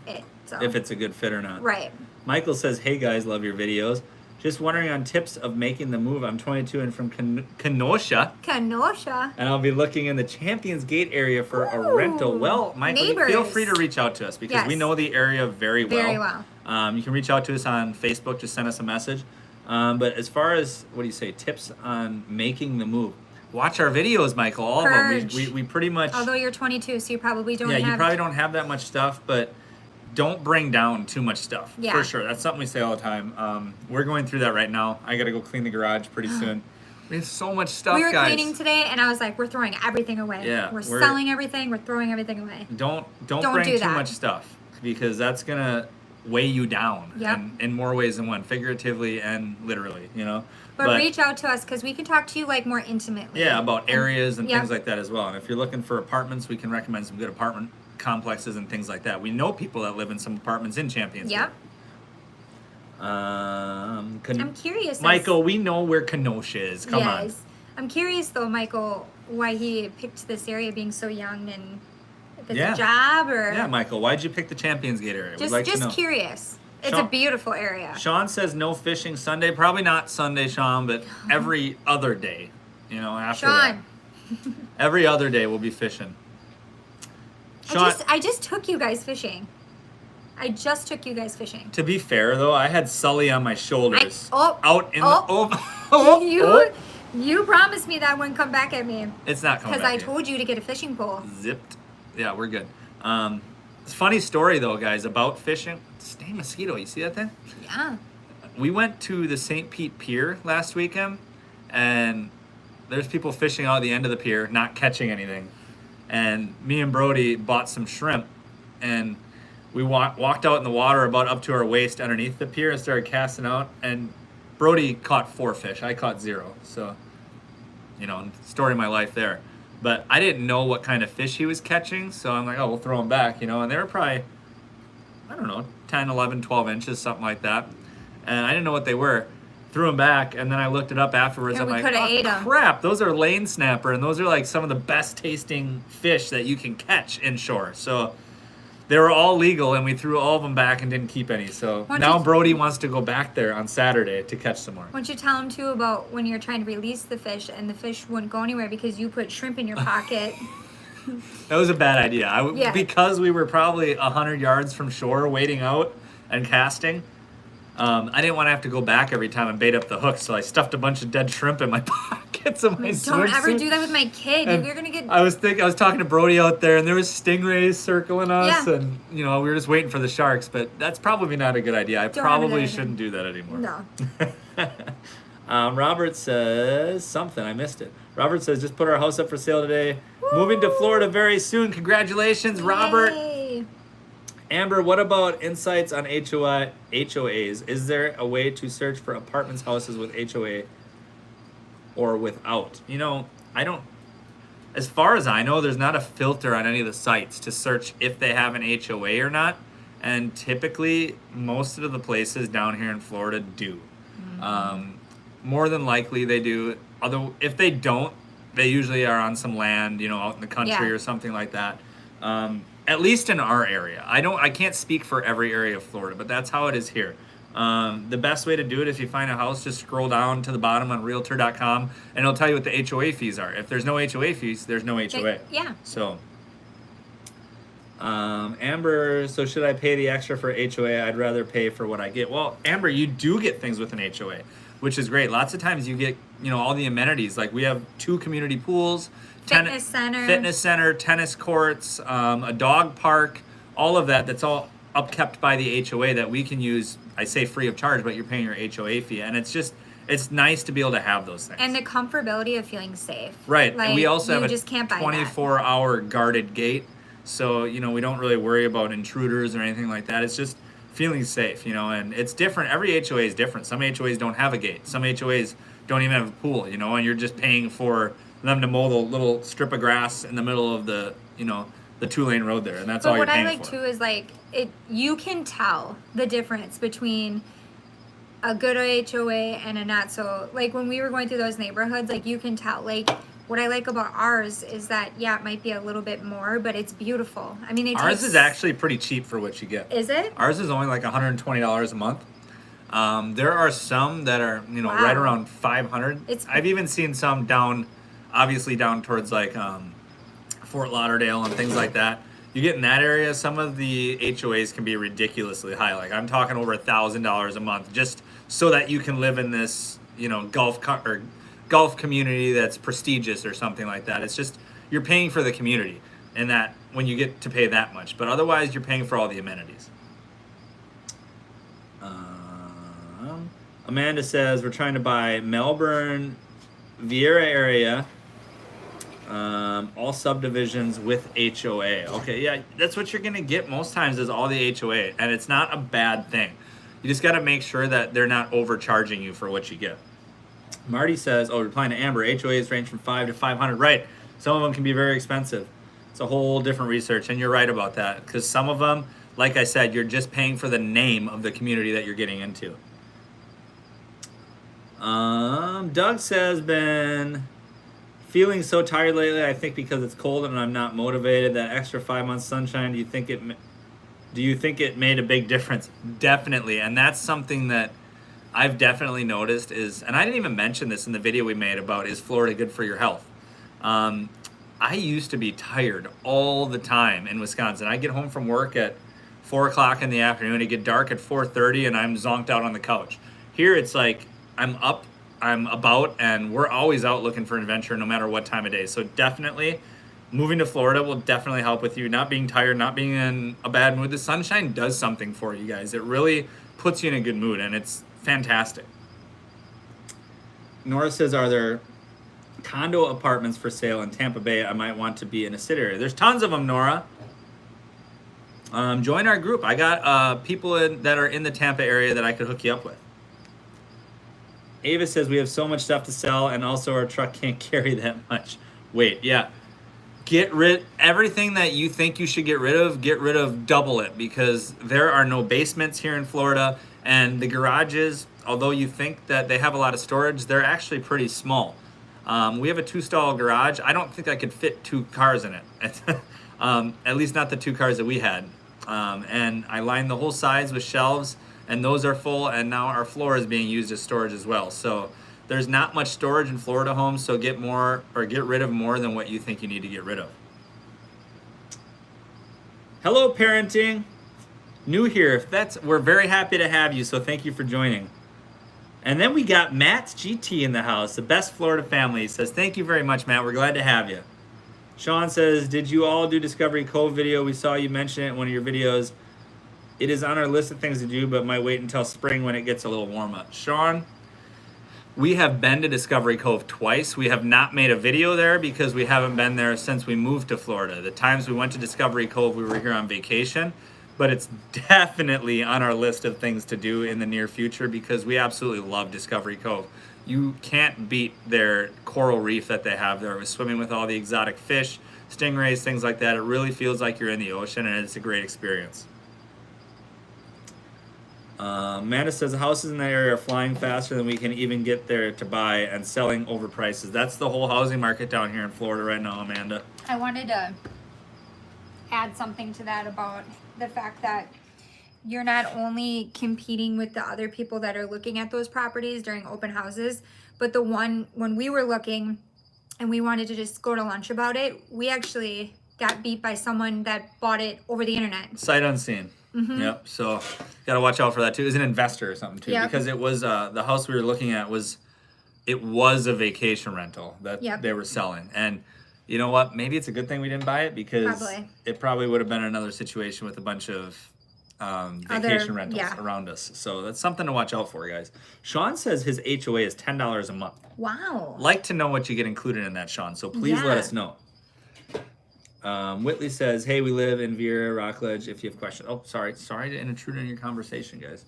it. So. If it's a good fit or not. Right. Michael says, hey guys, love your videos. Just wondering on tips of making the move. I'm 22 and from Kenosha. Kenosha. And I'll be looking in the Champions Gate area for a rental. Well, Michael, neighbors. Feel free to reach out to us because we know the area very well. Very well. You can reach out to us on Facebook. Just send us a message. But as far as, tips on making the move, watch our videos, Michael. All Purge. of them. We pretty much... Although you're 22, so you probably don't have... Yeah, you probably don't have that much stuff, but... Don't bring down too much stuff. Yeah. For sure. That's something we say all the time. We're going through that right now. I got to go clean the garage pretty soon. We have so much stuff, guys. We were cleaning today, and I was like, we're throwing everything away. Yeah. We're selling everything. We're throwing everything away. Don't bring too much stuff because that's going to weigh you down in more ways than one, figuratively and literally, But reach out to us because we can talk to you like more intimately. Yeah, about areas and things like that as well. And if you're looking for apartments, we can recommend some good apartment complexes and things like that. We know people that live in some apartments in Champions. Yep. I'm curious. Michael, we know where Kenosha is. Come on. I'm curious though, Michael, why he picked this area being so young and if it's a job or... Yeah, Michael, why'd you pick the Champions Gate area? Just to know. Curious. It's a beautiful area. Sean says no fishing Sunday. Probably not Sunday, Sean, but every other day. After that. Every other day we'll be fishing. Sean, I just took you guys fishing. To be fair, though, I had Sully on my shoulders. You promised me that wouldn't come back at me. It's not coming back. Because I told you to get a fishing pole. Zipped. Yeah, we're good. It's a funny story, though, guys, about fishing. Sting mosquito, you see that thing? Yeah. We went to the St. Pete Pier last weekend, and there's people fishing out at the end of the pier, not catching anything. And me and Brody bought some shrimp, and we walked out in the water about up to our waist underneath the pier and started casting out. And Brody caught 4 fish. I caught 0. So, story of my life there. But I didn't know what kind of fish he was catching, so I'm like, we'll throw them back, And they were probably, 10, 11, 12 inches, something like that. And I didn't know what they were. Threw them back, and then I looked it up afterwards. I'm like, crap, those are lane snapper, and those are like some of the best tasting fish that you can catch inshore. So They were all legal, and we threw all of them back and didn't keep any. So Why don't now you- Brody wants to go back there on Saturday to catch some more. Why don't you tell him too about when you're trying to release the fish and the fish wouldn't go anywhere because you put shrimp in your pocket? That was a bad idea. Yeah. Because we were probably 100 yards from shore waiting out and casting. I didn't want to have to go back every time and bait up the hook, so I stuffed a bunch of dead shrimp in my pockets of my Don't ever swimsuit. do that with my kid. And You're gonna get. I was talking to Brody out there, and there was stingrays circling us, Yeah. and we were just waiting for the sharks. But that's probably not a good idea. I Don't ever do probably that shouldn't do that anymore. No. Robert says something. I missed it. Robert says just put our house up for sale today. Moving to Florida very soon. Congratulations, Robert. Yay. Amber, what about insights on HOAs? Is there a way to search for apartments, houses with HOA or without? I don't. As far as I know, there's not a filter on any of the sites to search if they have an HOA or not. And typically, most of the places down here in Florida do. More than likely, they do. Although, if they don't, they usually are on some land, out in the country Yeah. or something like that. At least in our area. I can't speak for every area of Florida, but that's how it is here. The best way to do it, if you find a house, just scroll down to the bottom on Realtor.com, and it'll tell you what the HOA fees are. If there's no HOA fees, there's no HOA. Yeah. So, Amber, so should I pay the extra for HOA? I'd rather pay for what I get. Well, Amber, you do get things with an HOA, which is great. Lots of times you get, all the amenities. Like we have 2 community pools, Fitness center, tennis courts, a dog park, all of that. That's all upkept by the HOA that we can use. I say free of charge, but you're paying your HOA fee, and it's nice to be able to have those things. And the comfortability of feeling safe. Right. Like, And we also have a just can't buy that. 24-hour guarded gate. So, we don't really worry about intruders or anything like that. It's just feeling safe, and it's different. Every HOA is different. Some HOAs don't have a gate. Some HOAs don't even have a pool, and you're just paying for them to mow the little strip of grass in the middle of the 2-lane road there. And that's all But you're what I paying like for. too is you can tell the difference between a good HOA and a not so. Like when we were going through those neighborhoods, you can tell. What I like about ours is that it might be a little bit more, but it's beautiful. I mean, Ours is actually pretty cheap for what you get. Is it? Ours is only like $120 a month. There are some that are, Wow. right around 500. It's- I've even seen some obviously down towards Fort Lauderdale and things like that. You get in that area, some of the HOAs can be ridiculously high. Like I'm talking over $1,000 a month just so that you can live in this, golf community that's prestigious or something like that. It's just you're paying for the community, and that when you get to pay that much, but otherwise you're paying for all the amenities. Amanda says we're trying to buy Melbourne, Vieira area, all subdivisions with HOA. Okay, yeah, that's what you're gonna get most times is all the HOA, and it's not a bad thing. You just got to make sure that they're not overcharging you for what you get. Marty says, replying to Amber, HOAs range from 5 to 500. Right, some of them can be very expensive. It's a whole different research, and you're right about that, because some of them, like I said, you're just paying for the name of the community that you're getting into. Doug says, been feeling so tired lately, I think because it's cold and I'm not motivated. That extra 5 months sunshine, do you think it made a big difference? Definitely, and that's something that I've definitely noticed and I didn't even mention this in the video we made about is Florida good for your health? I used to be tired all the time in Wisconsin. I get home from work at 4 o'clock in the afternoon. It get dark at 4:30 and I'm zonked out on the couch. Here it's like I'm up, I'm about, and we're always out looking for adventure no matter what time of day. So definitely moving to Florida will definitely help with you not being tired, not being in a bad mood. The sunshine does something for you guys. It really puts you in a good mood, and it's fantastic. Nora says, are there condo apartments for sale in Tampa Bay? I might want to be in a city area. There's tons of them, Nora. Join our group. I got people that are in the Tampa area that I could hook you up with. Ava says, we have so much stuff to sell, and also our truck can't carry that much weight. Yeah. Get rid everything that you think you should get rid of, double it, because there are no basements here in Florida, and the garages, although you think that they have a lot of storage, they're actually pretty small. We have a 2-stall garage. I don't think I could fit 2 cars in it. At least not the 2 cars that we had. And I lined the whole sides with shelves, and those are full, and now our floor is being used as storage as well. So there's not much storage in Florida homes, so get rid of more than what you think you need to get rid of. Hello, parenting. New here. We're very happy to have you, so thank you for joining. And then we got Matt's GT in the house, the best Florida family. He says, thank you very much, Matt. We're glad to have you. Sean says, did you all do Discovery Cove video? We saw you mention it in one of your videos. It is on our list of things to do, but might wait until spring when it gets a little warmer. Sean, we have been to Discovery Cove twice. We have not made a video there because we haven't been there since we moved to Florida. The times we went to Discovery Cove, we were here on vacation. But it's definitely on our list of things to do in the near future because we absolutely love Discovery Cove. You can't beat their coral reef that they have there. We're swimming with all the exotic fish, stingrays, things like that. It really feels like you're in the ocean, and it's a great experience. Amanda says the houses in that area are flying faster than we can even get there to buy and selling over prices. That's the whole housing market down here in Florida right now, Amanda. I wanted to add something to that about the fact that you're not only competing with the other people that are looking at those properties during open houses, but when we were looking and we wanted to just go to lunch about it, we actually got beat by someone that bought it over the internet. Sight unseen. Mm-hmm. Yep. So got to watch out for that too. It was an investor or something too, yep. Because it was the house we were looking at was a vacation rental that yep. they were selling. And you know what? Maybe it's a good thing we didn't buy it because it probably would have been another situation with a bunch of vacation rentals around us. So that's something to watch out for, guys. Sean says his HOA is $10 a month. Wow. Like to know what you get included in that, Sean. So please let us know. Whitley says, hey, we live in Vera, Rockledge. If you have questions. Oh, sorry to intrude on your conversation, guys.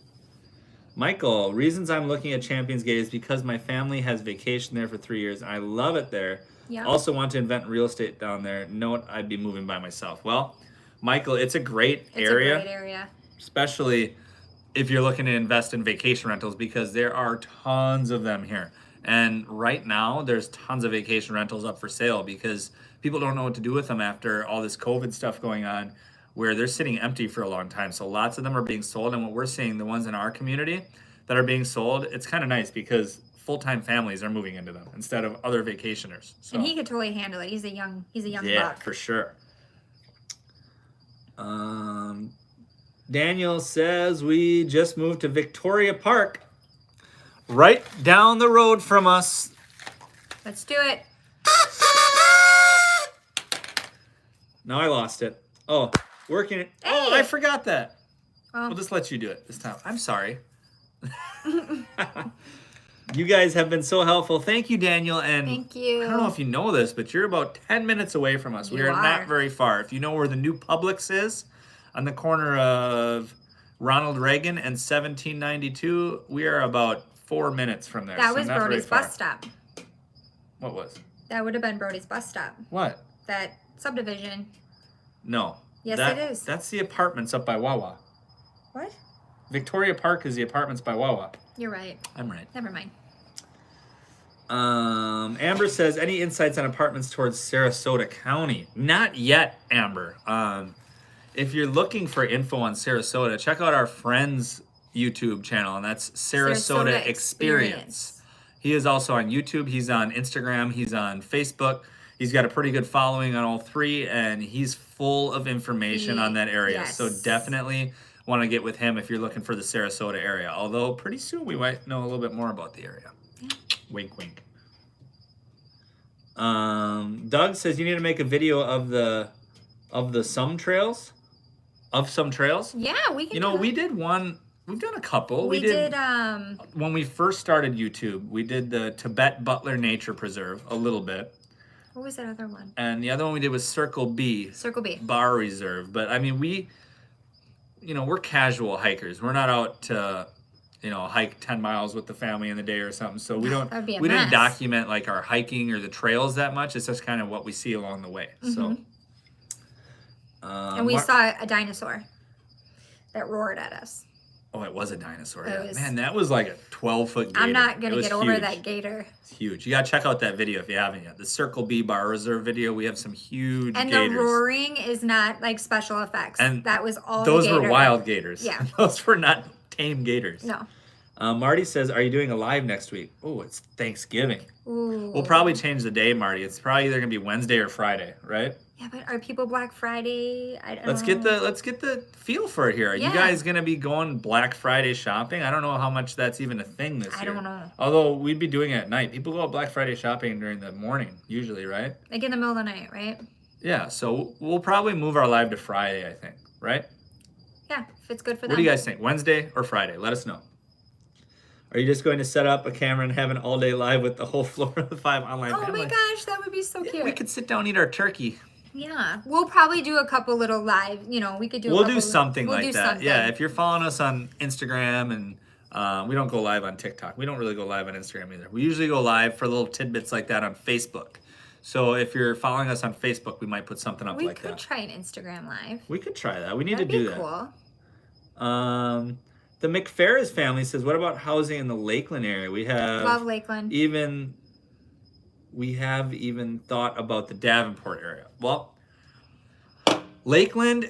Michael, reasons I'm looking at Champions Gate is because my family has vacation there for 3 years. I love it there. Yep. Also want to invent real estate down there. Note I'd be moving by myself. Well, Michael, it's a great area. It's a great area. Especially if you're looking to invest in vacation rentals because there are tons of them here. And right now, there's tons of vacation rentals up for sale because people don't know what to do with them after all this COVID stuff going on where they're sitting empty for a long time. So lots of them are being sold. And what we're seeing, the ones in our community that are being sold, it's kind of nice because full-time families are moving into them instead of other vacationers. So. And he could totally handle it. He's a young yeah, buck. For sure. Daniel says we just moved to Victoria Park, right down the road from us. Let's do it. Now I lost it. Oh, working it. Hey. Oh, I forgot that. We'll just let you do it this time. I'm sorry. You guys have been so helpful. Thank you, Daniel. And thank you. I don't know if you know this, but you're about 10 minutes away from us. We are not very far. If you know where the new Publix is, on the corner of Ronald Reagan and 1792, we are about 4 minutes from there. That was Brody's bus stop. What was? That would have been Brody's bus stop. What? That subdivision. No. Yes, it is. That's the apartments up by Wawa. What? Victoria Park is the apartments by Wawa. You're right. I'm right. Never mind. Amber says, any insights on apartments towards Sarasota County? Not yet, Amber. If you're looking for info on Sarasota, check out our friend's YouTube channel, and that's Sarasota Experience. He is also on YouTube. He's on Instagram. He's on Facebook. He's got a pretty good following on all three, and he's full of information on that area. Yes. So definitely want to get with him if you're looking for the Sarasota area. Although pretty soon we might know a little bit more about the area. Yeah. Wink, wink. Doug says you need to make a video of some trails. Yeah, we can. You know, we did one. We've done a couple. We did when we first started YouTube. We did the Tibet Butler Nature Preserve a little bit. What was that other one? And the other one we did was Circle B. Circle B. Bar Reserve. But I mean, we're casual hikers. We're not out to, hike 10 miles with the family in the day or something. So we don't. We didn't document like our hiking or the trails that much. It's just kind of what we see along the way. Mm-hmm. So. And we saw a dinosaur that roared at us. Oh, it was a dinosaur. It Yeah. was- Man, that was like a 12-foot gator. I'm not It gonna was get over huge. that gator. It's huge. You gotta check out that video if you haven't yet. The Circle B Bar Reserve video. We have some huge And gators. the roaring is not like special effects. And that was all. Those the were gator. wild gators. Yeah. Those were not tame gators. No. Marty says, "Are you doing a live next week?" Oh, it's Thanksgiving. Ooh. We'll probably change the day, Marty. It's probably either gonna be Wednesday or Friday, right? Yeah, but are people Black Friday? I don't Let's know. get the feel for it here. Are you Yeah. guys gonna be going Black Friday shopping? I don't know how much that's even a thing this year. I don't know. Although we'd be doing it at night. People go out Black Friday shopping during the morning, usually, right? Like in the middle of the night, right? Yeah. So we'll probably move our live to Friday, I think. Right? Yeah, if it's good for them. What do you guys think? Wednesday or Friday? Let us know. Are you just going to set up a camera and have an all-day live with the whole Florida 5 online Oh family? my gosh, that would be so Yeah, cute. we could sit down and eat our turkey. Yeah, we'll probably do a couple little live. You know, we could do. We'll do something we'll like do that. something. Yeah, if you're following us on Instagram and we don't go live on TikTok. We don't really go live on Instagram either. We usually go live for little tidbits like that on Facebook. So if you're following us on Facebook, we might put something up we like could that. try an Instagram live. We could try that. We need That'd to do be that. cool. The McFerris family says, "What about housing in the Lakeland area? We have Love Lakeland. we have even thought about the Davenport area." Well, Lakeland's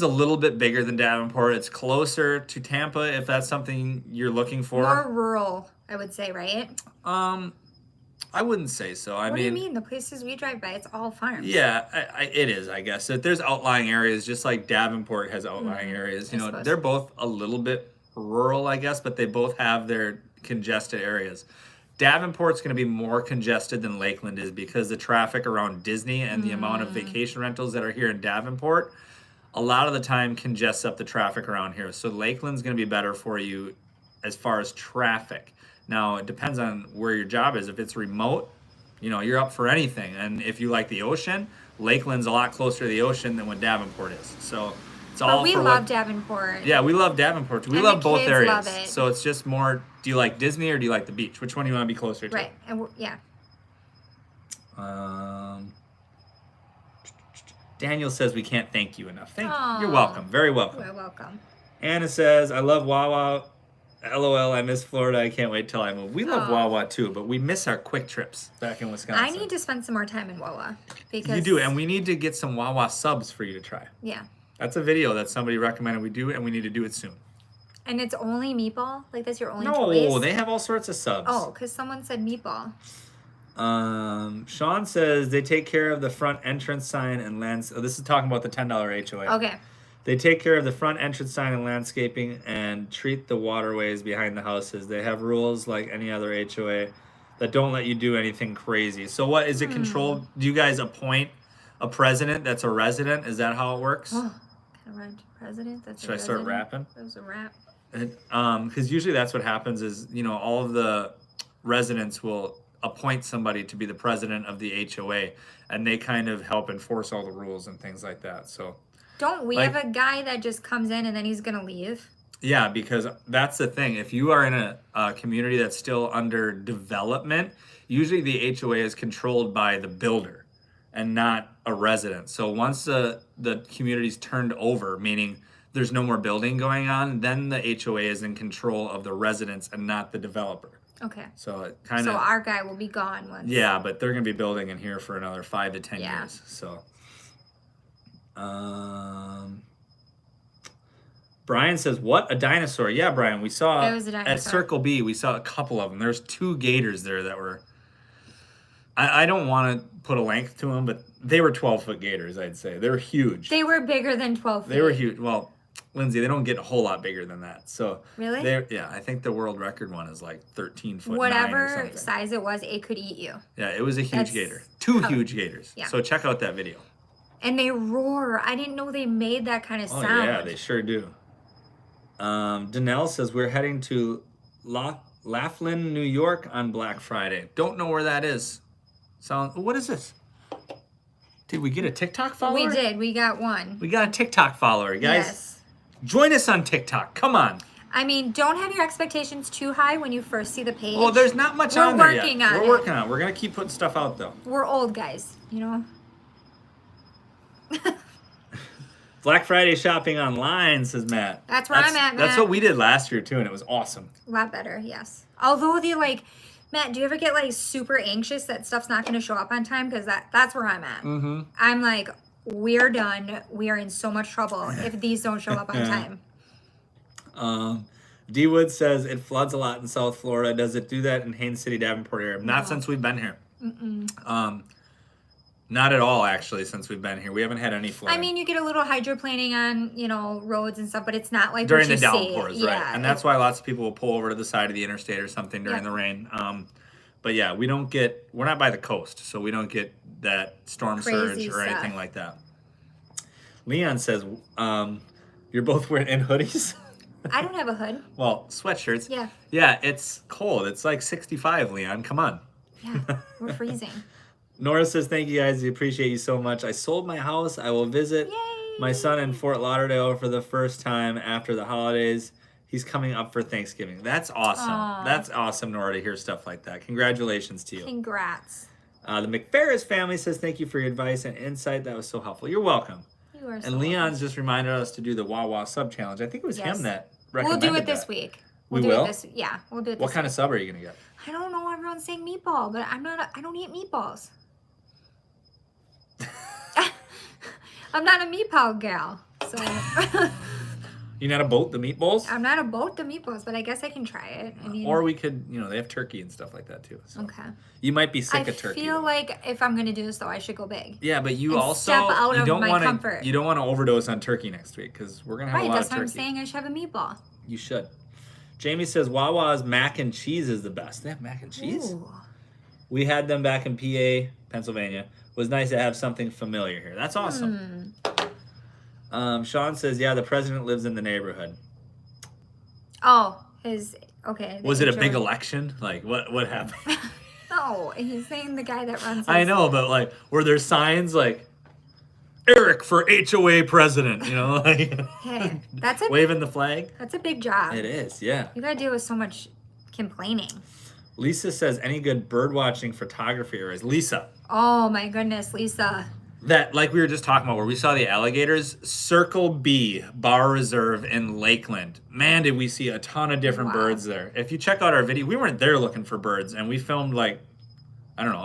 a little bit bigger than Davenport. It's closer to Tampa if that's something you're looking for. More rural, I would say, right? I wouldn't say so. What do you mean? The places we drive by, it's all farms. Yeah, it is, I guess. There's outlying areas, just like Davenport has outlying areas. You I know, suppose. they're both a little bit rural, I guess, but they both have their congested areas. Davenport's going to be more congested than Lakeland is because the traffic around Disney and the amount of vacation rentals that are here in Davenport, a lot of the time congests up the traffic around here. So Lakeland's going to be better for you as far as traffic. Now, it depends on where your job is. If it's remote, you know, you're up for anything. And if you like the ocean, Lakeland's a lot closer to the ocean than what Davenport is. So it's all But we for love Davenport. Yeah, we love Davenport too. We And love the both kids areas. love it. So it's just more, do you like Disney or do you like the beach? Which one do you want to be closer to? Right. And yeah. Daniel says we can't thank you enough. Aw. You're welcome. Very welcome. You're welcome. Anna says, I love Wawa. LOL, I miss Florida. I can't wait till I move. We love Aw. Wawa too, but we miss our quick trips back in Wisconsin. I need to spend some more time in Wawa because You do, and we need to get some Wawa subs for you to try. yeah, That's a video that somebody recommended we do, and we need to do it soon. and it's only meatball. Like that's your only No, choice. they have all sorts of subs. Oh, because someone said meatball. Sean says they take care of the front entrance sign and lands. Oh, this is talking about the $10 HOA. Okay. They take care of the front entrance sign and landscaping and treat the waterways behind the houses. They have rules like any other HOA that don't let you do anything crazy. So what is it controlled? Do you guys appoint a president that's a resident? Is that how it works? Oh, kind of run president. That's Should I start rapping? That was a rap. Because usually that's what happens is, you know, all of the residents will appoint somebody to be the president of the HOA, and they kind of help enforce all the rules and things like that. So Don't we Like- have a guy that just comes in and then he's gonna leave? yeah, because that's the thing. If you are in a community that's still under development, usually the HOA is controlled by the builder and not a resident. So once the community's turned over, meaning there's no more building going on, then the HOA is in control of the residents and not the developer. Okay. So it kind So of our guy will be gone once. yeah, but they're gonna be building in here for another 5 to 10 Yeah. years. So, Brian says, "What a dinosaur!" Yeah, Brian, we saw It was a at dinosaur. Circle B. We saw a couple of them. There's 2 gators there that were. I don't want to put a length to them, but they were 12-foot gators. I'd say they were huge. They were bigger than 12 feet. They were huge. Well, Lindsay, they don't get a whole lot bigger than that. So Really? yeah, I think the world record one is like 13 foot. 9 or Whatever something. size it was, it could eat you. Yeah, it was a huge That's gator. 2 how- huge gators. Yeah. So check out that video. And they roar. I didn't know they made that kind of Oh sound. yeah, they sure do. Danelle says we're heading to Laughlin, New York on Black Friday. Don't know where that is. What is this? Did we get a TikTok follower? We did. We got one. We got a TikTok follower, guys. Yes. Join us on TikTok. Come on. I mean, don't have your expectations too high when you first see the page. Well, there's not much We're on there yet. working on We're it. working on it. We're gonna keep putting stuff out though. We're old guys, you know? Black Friday shopping online, says Matt. That's where I'm at, That's Matt. what we did last year too, and it was awesome. A lot better, yes. Although Matt, do you ever get like super anxious that stuff's not going to show up on time? Because that's where I'm at. Mm-hmm. I'm like, we're done. We are in so much trouble if these don't show up on time. D Wood says it floods a lot in South Florida. Does it do that in Haines City, Davenport area? Not since we've been here. Not at all, actually, since we've been here. We haven't had any flooding. I mean, you get a little hydroplaning on, roads and stuff, but it's not like during what the you downpours, see. right? Yeah, And that's why lots of people will pull over to the side of the interstate or something during the rain. But yeah, we're not by the coast, so we don't get that storm Crazy surge or stuff. anything like that. Leon says, you're both wearing hoodies? I don't have a hood. Well, sweatshirts. Yeah. Yeah, it's cold. It's like 65, Leon. Come on. Yeah, we're freezing. Nora says, thank you guys. We appreciate you so much. I sold my house. I will visit my son in Fort Lauderdale for the first time after the holidays. He's coming up for Thanksgiving. That's awesome. Aww. That's awesome, Nora, to hear stuff like that. Congratulations to you. Congrats. The McFerris family says, thank you for your advice and insight. That was so helpful. You're welcome. You are so And Leon's just reminded us to do the Wawa sub challenge. I think it was him that recommended We'll do it this that. week. We do will? It this, yeah, we'll do it. What this kind of sub are you going to get? I don't know. Everyone's saying meatball, but I don't eat meatballs. I'm not a meatball gal, so You're not about the meatballs? I'm not about the meatballs, but I guess I can try it. I mean, Or we could, they have turkey and stuff like that too. So. okay. You might be sick of turkey. I feel though. like if I'm gonna do this, though, I should go big. Yeah, but you and also step out you of don't my want comfort. to want to overdose on turkey next week because we're gonna have a Right, lot that's of what turkey. I'm saying. I should have a meatball. You should. Jamie says Wawa's mac and cheese is the best. They have mac and cheese. Ooh. We had them back in PA, Pennsylvania. It was nice to have something familiar here. That's awesome. Sean says, yeah, the president lives in the neighborhood. Oh, okay. Was it a big election? Like, what happened? No, he's saying the guy that runs. I know, but like, were there signs like, Eric for HOA president, like Hey, waving the flag? That's a big job. It is, yeah. You gotta deal with so much complaining. Lisa says, any good bird watching photography areas? Lisa. Oh my goodness, Lisa. That, like we were just talking about, where we saw the alligators, Circle B Bar Reserve in Lakeland. Man, did we see a ton of different birds there. If you check out our video, we weren't there looking for birds, and we filmed a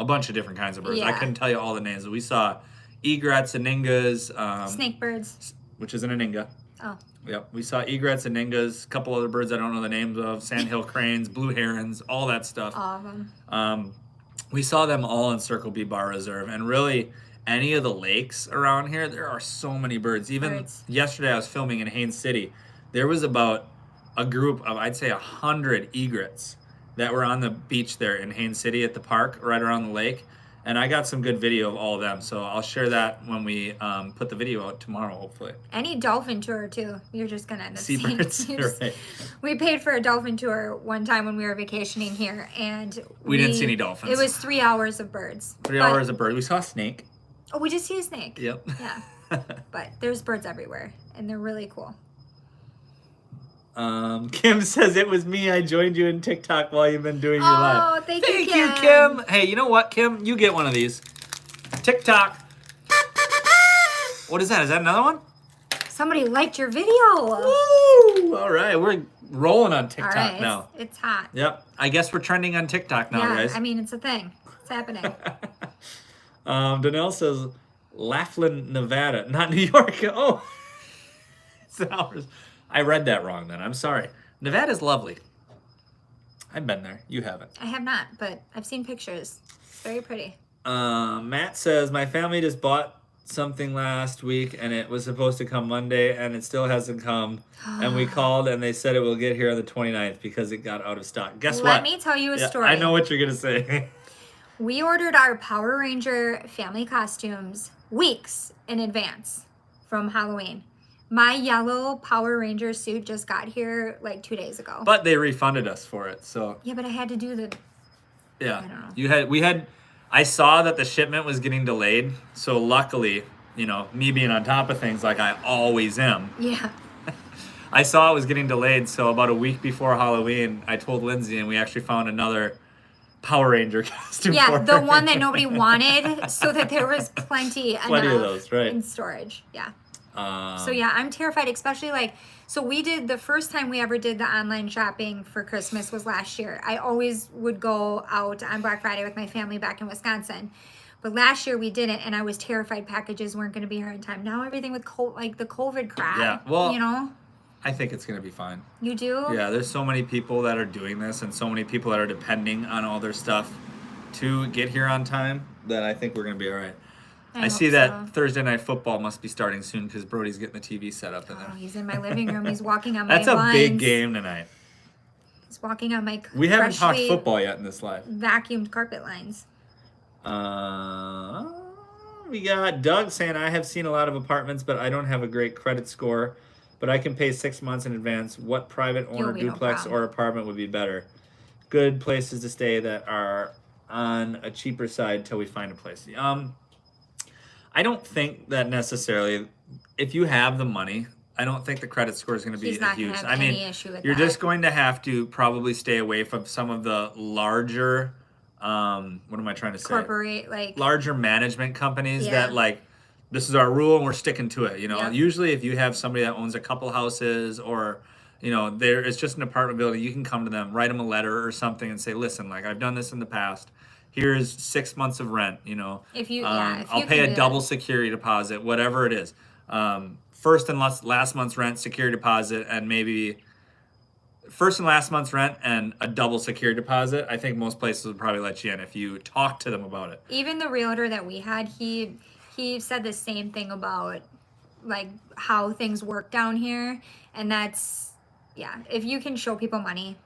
bunch of different kinds of birds. I couldn't tell you all the names, but we saw egrets, aningas. Snake birds. Which is an aninga. Oh. Yep, we saw egrets, aningas, a couple other birds I don't know the names of, sandhill cranes, blue herons, all that stuff. All of them. We saw them all in Circle B Bar Reserve, and really, any of the lakes around here, there are so many birds. Even yesterday I was filming in Haines City. There was about a group of, I'd say, 100 egrets that were on the beach there in Haines City at the park, right around the lake. And I got some good video of all of them. So I'll share that when we put the video out tomorrow, hopefully. Any dolphin tour, too. You're just going to end up seeing seabirds. Right. We paid for a dolphin tour one time when we were vacationing here. And we didn't see any dolphins. It was 3 hours of birds. 3 hours of birds. We saw a snake. Oh, we just see a snake. Yep. Yeah. But there's birds everywhere, and they're really cool. Kim says, it was me. I joined you in TikTok while you've been doing your live. Oh, thank you, Kim. Hey, you know what, Kim? You get one of these. TikTok. What is that? Is that another one? Somebody liked your video. Woo! All right. We're rolling on TikTok now. It's hot. Yep. I guess we're trending on TikTok now, guys. I mean, it's a thing. It's happening. Danelle says, Laughlin, Nevada, not New York. Oh, it's ours. I read that wrong then. I'm sorry. Nevada's lovely. I've been there. You haven't. I have not, but I've seen pictures. It's very pretty. Matt says, my family just bought something last week and it was supposed to come Monday and it still hasn't come. And we called and they said it will get here on the 29th because it got out of stock. Guess what? Let me tell you a story. I know what you're going to say. We ordered our Power Ranger family costumes weeks in advance from Halloween. My yellow Power Ranger suit just got here like 2 days ago. But they refunded us for it, so. Yeah, but I had to do the. Yeah. I don't know. I saw that the shipment was getting delayed, so luckily, me being on top of things like I always am. Yeah. I saw it was getting delayed, so about a week before Halloween, I told Lindsay, and we actually found another Power Ranger costume. Yeah, for the her. one that nobody wanted, so that there was plenty of those, right? in storage. Yeah. So yeah, I'm terrified, especially like, so we did, the first time we ever did the online shopping for Christmas was last year. I always would go out on Black Friday with my family back in Wisconsin. But last year we didn't, and I was terrified packages weren't going to be here in time. Now everything with like the COVID crap, Yeah, well, you know? I think it's going to be fine. You do? Yeah, there's so many people that are doing this and so many people that are depending on all their stuff to get here on time that I think we're going to be all right. I see hope that so. Thursday Night Football must be starting soon because Brody's getting the TV set up in there. Oh, he's in my living room. He's walking on my That's a lines. big game tonight. He's walking on my We haven't talked freshly football yet in this live. vacuumed carpet lines. We got Doug saying, I have seen a lot of apartments, but I don't have a great credit score, but I can pay 6 months in advance. What private owner, be no duplex, problem. or apartment would be better? Good places to stay that are on a cheaper side till we find a place. I don't think that necessarily, if you have the money, I don't think the credit score is going to be He's not huge. gonna have I mean, any issue with you're that. just going to have to probably stay away from some of the larger, what am I trying to say? Corporate, like, Larger management companies Yeah. that like, this is our rule and we're sticking to it. You know, Yep. usually if you have somebody that owns a couple houses or, you know, there it's just an apartment building, you can come to them, write them a letter or something and say, listen, like I've done this in the past. Here's 6 months of rent, you know. if you, if I'll you pay can a do double that. security deposit, whatever it is. First and last month's rent, security deposit, and maybe first and last month's rent and a double security deposit. I think most places would probably let you in if you talk to them about it. Even the realtor that we had, he said the same thing about like how things work down here, and that's, yeah, if you can show people money,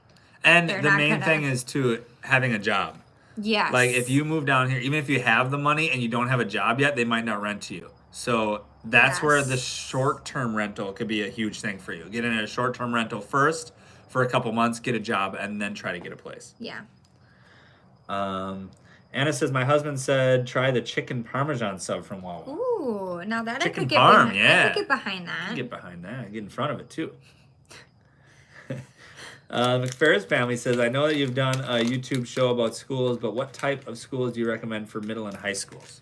And They're the not main gonna- thing is too having a job. yes, Like if you move down here, even if you have the money and you don't have a job yet, they might not rent to you. So that's where the Yes. short-term rental could be a huge thing for you. Get in a short-term rental first for a couple months, get a job, and then try to get a place. yeah, Anna says, my husband said, try the chicken parmesan sub from Wawa. ooh, now that Chicken I could get parm, behind, yeah. I could get behind that. Get behind that. Get in front of it, too. McFerris family says, I know that you've done a YouTube show about schools, but what type of schools do you recommend for middle and high schools?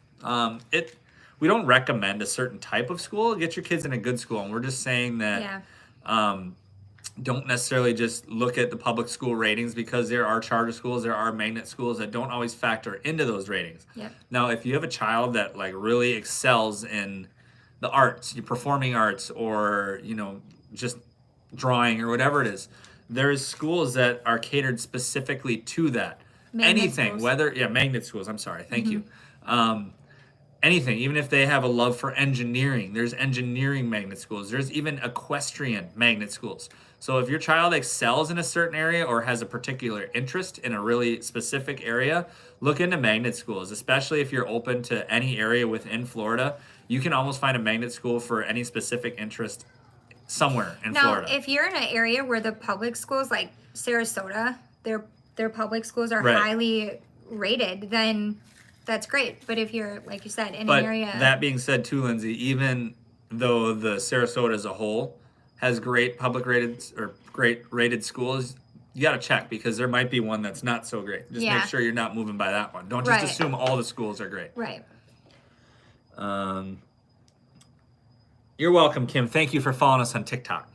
We don't recommend a certain type of school. Get your kids in a good school. And we're just saying that Yeah, don't necessarily just look at the public school ratings because there are charter schools, there are magnet schools that don't always factor into those ratings. Yep. Now, if you have a child that like really excels in the arts, your performing arts, or you know, just drawing or whatever it is, there's schools that are catered specifically to that. Magnet Anything, schools. whether magnet schools. I'm sorry, thank you. Anything, even if they have a love for engineering, there's engineering magnet schools. There's even equestrian magnet schools. So if your child excels in a certain area or has a particular interest in a really specific area, look into magnet schools, especially if you're open to any area within Florida. You can almost find a magnet school for any specific interest somewhere in now Florida. if you're in an area where the public schools, like Sarasota, their public schools are Right. highly rated, then that's great. But if you're, like you said, in But an area, that being said, too, Lindsay, even though the Sarasota as a whole has great public rated or great rated schools, you got to check because there might be one that's not so great. Just Yeah. make sure you're not moving by that one. Don't just Right. assume all the schools are great. right? You're welcome, Kim. Thank you for following us on TikTok.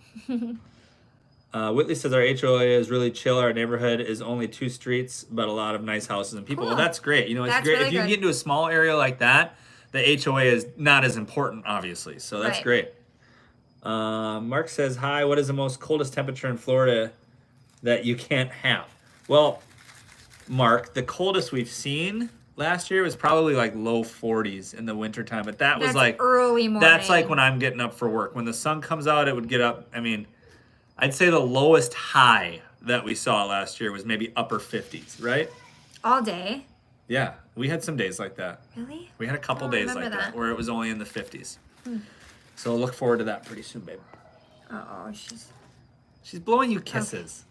Whitley says our HOA is really chill. Our neighborhood is only 2 streets, but a lot of nice houses and people. Cool. Well, that's great. You know, it's That's great really if you can good. get into a small area like that. The HOA is not as important, obviously. So that's Right. great. Mark says, hi, what is the most coldest temperature in Florida that you can't have? Well, Mark, the coldest we've seen last year was probably like low 40s in the wintertime, but that was That's like early morning. that's like when I'm getting up for work. When the sun comes out, it would get up. I mean, I'd say the lowest high that we saw last year was maybe upper 50s, right? all day. Yeah, we had some days like that. Really? We had a couple I don't days remember like that that. where it was only in the 50s. So look forward to that pretty soon, babe. Oh, She's blowing you kisses.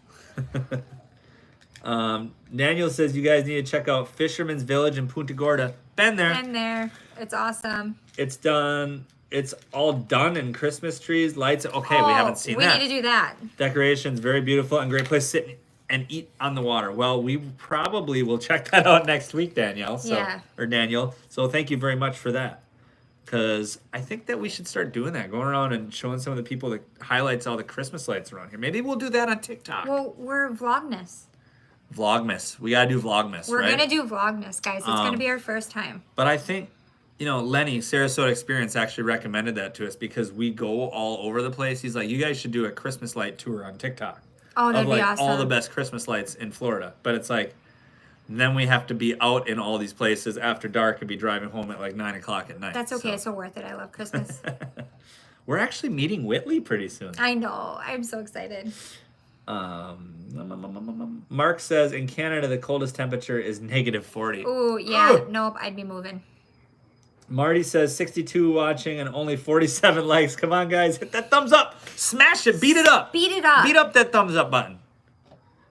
Daniel says you guys need to check out Fisherman's Village in Punta Gorda. Been there. and there. It's awesome. It's done. It's all done in Christmas trees, lights. Okay, we Oh, haven't seen we that. need to do that. Decorations, very beautiful and great place to sit and eat on the water. Well, we probably will check that out next week, Danielle. So, Yeah. Or Daniel. So thank you very much for that. Because I think that we should start doing that, going around and showing some of the people that highlights all the Christmas lights around here. Maybe we'll do that on TikTok. Well, we're Vlogmas. Vlogmas. We gotta do Vlogmas, We're right? gonna do Vlogmas, guys. It's gonna be our first time. But I think, Lenny, Sarasota Experience actually recommended that to us because we go all over the place. He's like, you guys should do a Christmas light tour on TikTok. Oh, that'd of be like awesome. all the best Christmas lights in Florida. But it's like, then we have to be out in all these places after dark and be driving home at like 9 o'clock at night. That's okay. It's so worth it. I love Christmas. We're actually meeting Whitley pretty soon. I know. I'm so excited. Mark says in Canada the coldest temperature is -40. Ooh, yeah. Nope. I'd be moving. Marty says 62 watching and only 47 likes. Come on, guys. Hit that thumbs up. Smash it. Beat it up. Beat it up. Beat up that thumbs up button.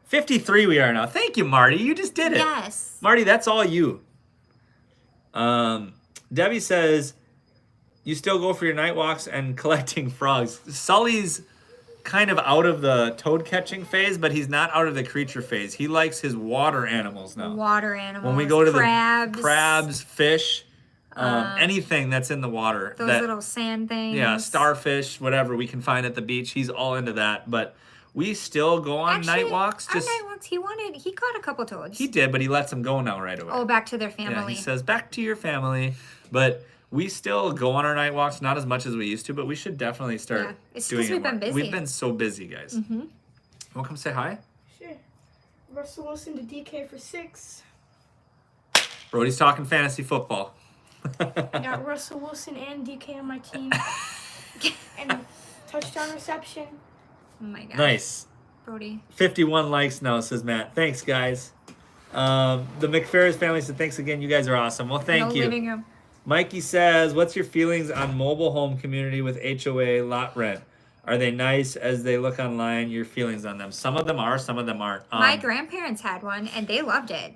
53 we are now. Thank you, Marty. You just did it. Yes. Marty, that's all you. Debbie says, you still go for your night walks and collecting frogs. Sully's kind of out of the toad catching phase, but he's not out of the creature phase. He likes his water animals now. Water animals. When we go to crabs. the crabs, fish, anything that's in the water. Those little sand things. Yeah, starfish, whatever we can find at the beach. He's all into that. But we still go on night walks. Our night walks, he caught a couple toads. He did, but he lets them go now right away. Oh, back to their family. Yeah, he says, back to your family. But we still go on our night walks, not as much as we used to, but we should definitely start doing it. It's because we've been busy. We've been so busy, guys. Mm-hmm. Want to come say hi? Sure. Russell Wilson to DK for 6. Brody's talking fantasy football. I got Russell Wilson and DK on my team. And touchdown reception. Oh my gosh. Nice. Brody. 51 likes now, says Matt. Thanks, guys. The McFerris family said, thanks again. You guys are awesome. Well, thank you. Living room. Mikey says, what's your feelings on mobile home community with HOA lot rent? Are they nice as they look online? Your feelings on them? Some of them are, some of them aren't. My grandparents had one, and they loved it.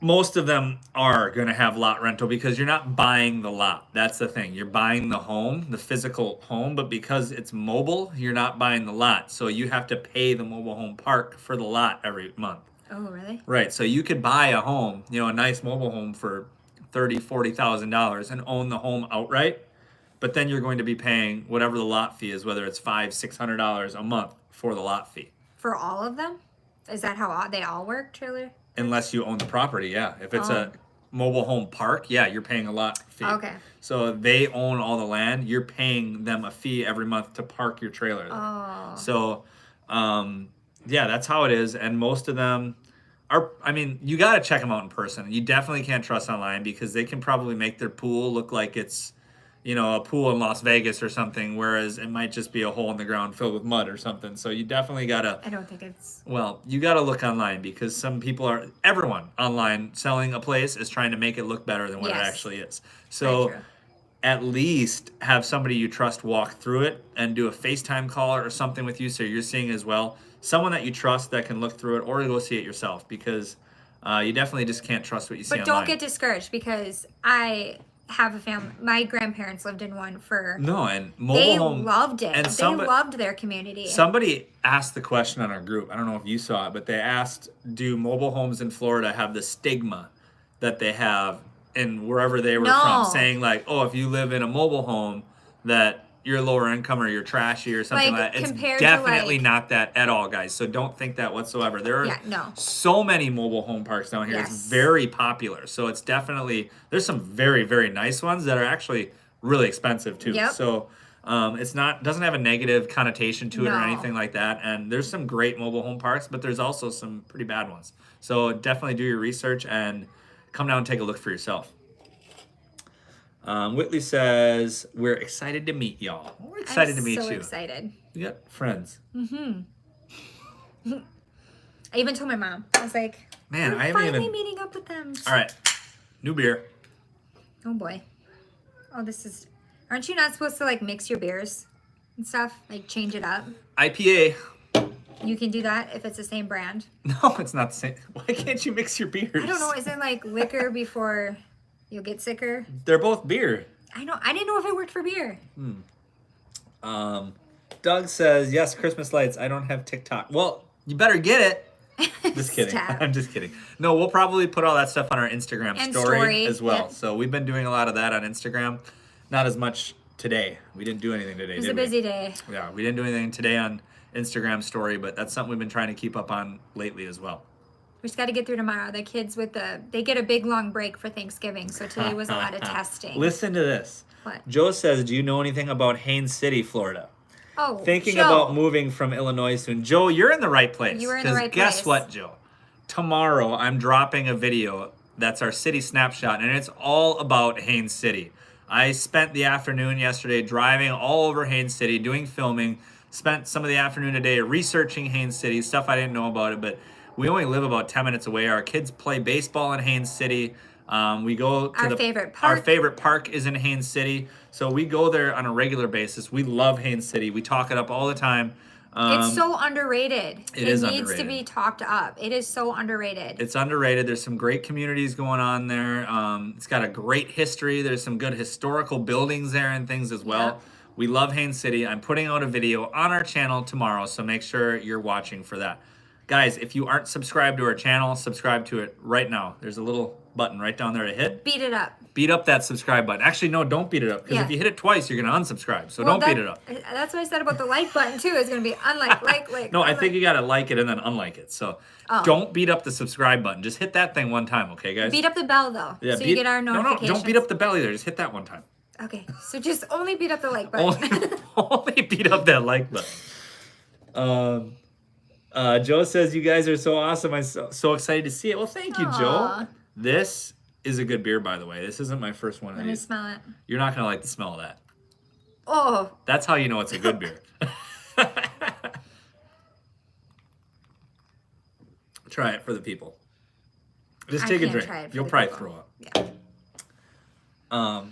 Most of them are going to have lot rental because you're not buying the lot. That's the thing. You're buying the home, the physical home, but because it's mobile, you're not buying the lot. So you have to pay the mobile home park for the lot every month. Oh, really? Right. So you could buy a home, a nice mobile home for $30,000, $40,000 and own the home outright. But then you're going to be paying whatever the lot fee is, whether it's $500, $600 a month for the lot fee. For all of them? Is that how they all work, Trailer? Unless you own the property, yeah. If it's a mobile home park, yeah, you're paying a lot fee. Okay. So they own all the land. You're paying them a fee every month to park your trailer there. Oh. So, yeah, that's how it is. And most of them are, you got to check them out in person. You definitely can't trust online because they can probably make their pool look like it's, a pool in Las Vegas or something, whereas it might just be a hole in the ground filled with mud or something. So you definitely got to... I don't think it's... Well, you got to look online because everyone online selling a place is trying to make it look better than what it actually is. So at least have somebody you trust walk through it and do a FaceTime call or something with you so you're seeing as well. Someone that you trust that can look through it or go see it yourself because you definitely just can't trust what you see online. But don't get discouraged because I have a family. My grandparents lived in one for... No, and mobile home... They loved it. And they loved their community. Somebody asked the question on our group. I don't know if you saw it, but they asked, do mobile homes in Florida have the stigma that they have in wherever they were from? Saying like, oh, if you live in a mobile home that you're lower income or you're trashy or something like that. It's definitely not that at all, guys. So don't think that whatsoever. There are so many mobile home parks down here. Yes. It's very popular. So it's definitely, there's some very, very nice ones that are actually really expensive too. Yep. So doesn't have a negative connotation to it or anything like that. And there's some great mobile home parks, but there's also some pretty bad ones. So definitely do your research and come down and take a look for yourself. Whitley says, we're excited to meet y'all. We're excited to meet you. I'm so excited. You got friends. Mm-hmm. I even told my mom. I was like, man, we're finally meeting up with them. All right. New beer. Oh, boy. Oh, aren't you not supposed to, mix your beers and stuff? Change it up? IPA. You can do that if it's the same brand? No, it's not the same. Why can't you mix your beers? I don't know. Is it, liquor before... You'll get sicker. They're both beer. I know. I didn't know if it worked for beer. Doug says, yes, Christmas lights. I don't have TikTok. Well, you better get it. Just kidding. Stop. I'm just kidding. No, we'll probably put all that stuff on our Instagram And story story, as well. yep. So we've been doing a lot of that on Instagram. Not as much today. We didn't do anything today, It was did a we? busy day. Yeah, we didn't do anything today on Instagram story, but that's something we've been trying to keep up on lately as well. We just got to get through tomorrow. The kids they get a big long break for Thanksgiving, so today was a lot of testing. Listen to this. What? Joe says, do you know anything about Haines City, Florida? Oh, Thinking Joe. about moving from Illinois soon. Joe, you're in the right place. You were in the 'Cause right guess place. what, Joe? Tomorrow I'm dropping a video that's our city snapshot, and it's all about Haines City. I spent the afternoon yesterday driving all over Haines City, doing filming. Spent some of the afternoon today researching Haines City, stuff I didn't know about it, but we only live about 10 minutes away. Our kids play baseball in Haines City. We go to Our favorite park. Our favorite park is in Haines City, so we go there on a regular basis. We love Haines City. We talk it up all the time. It's so underrated. It is needs underrated. to be talked up. It is so underrated. It's underrated. There's some great communities going on there. It's got a great history. There's some good historical buildings there and things as well. Yep. We love Haines City. I'm putting out a video on our channel tomorrow, so make sure you're watching for that. Guys, if you aren't subscribed to our channel, subscribe to it right now. There's a little button right down there to hit. Beat it up. Beat up that subscribe button. Actually, no, don't beat it up, because Yeah. if you hit it twice, you're going to unsubscribe. So Well, don't beat it up. That's what I said about the like button too. It's gonna be unlike, like. No, I unlike. think you got to like it and then unlike it. So don't beat up the subscribe button. Just hit that thing one time, okay, guys? Beat up the bell though, so you get our notifications. No, don't beat up the bell either. Just hit that one time. Okay, so just only beat up the like button. Only beat up that like button. Joe says, you guys are so awesome. I'm so excited to see it. Well, thank you, Joe. Aw. This is a good beer, by the way. This isn't my first one of Let me these. smell it. You're not going to like the smell of that. Oh, That's how you know it's a good beer. Try it for the people. Just I take a can't drink. try it for You'll the probably people. throw up. yeah.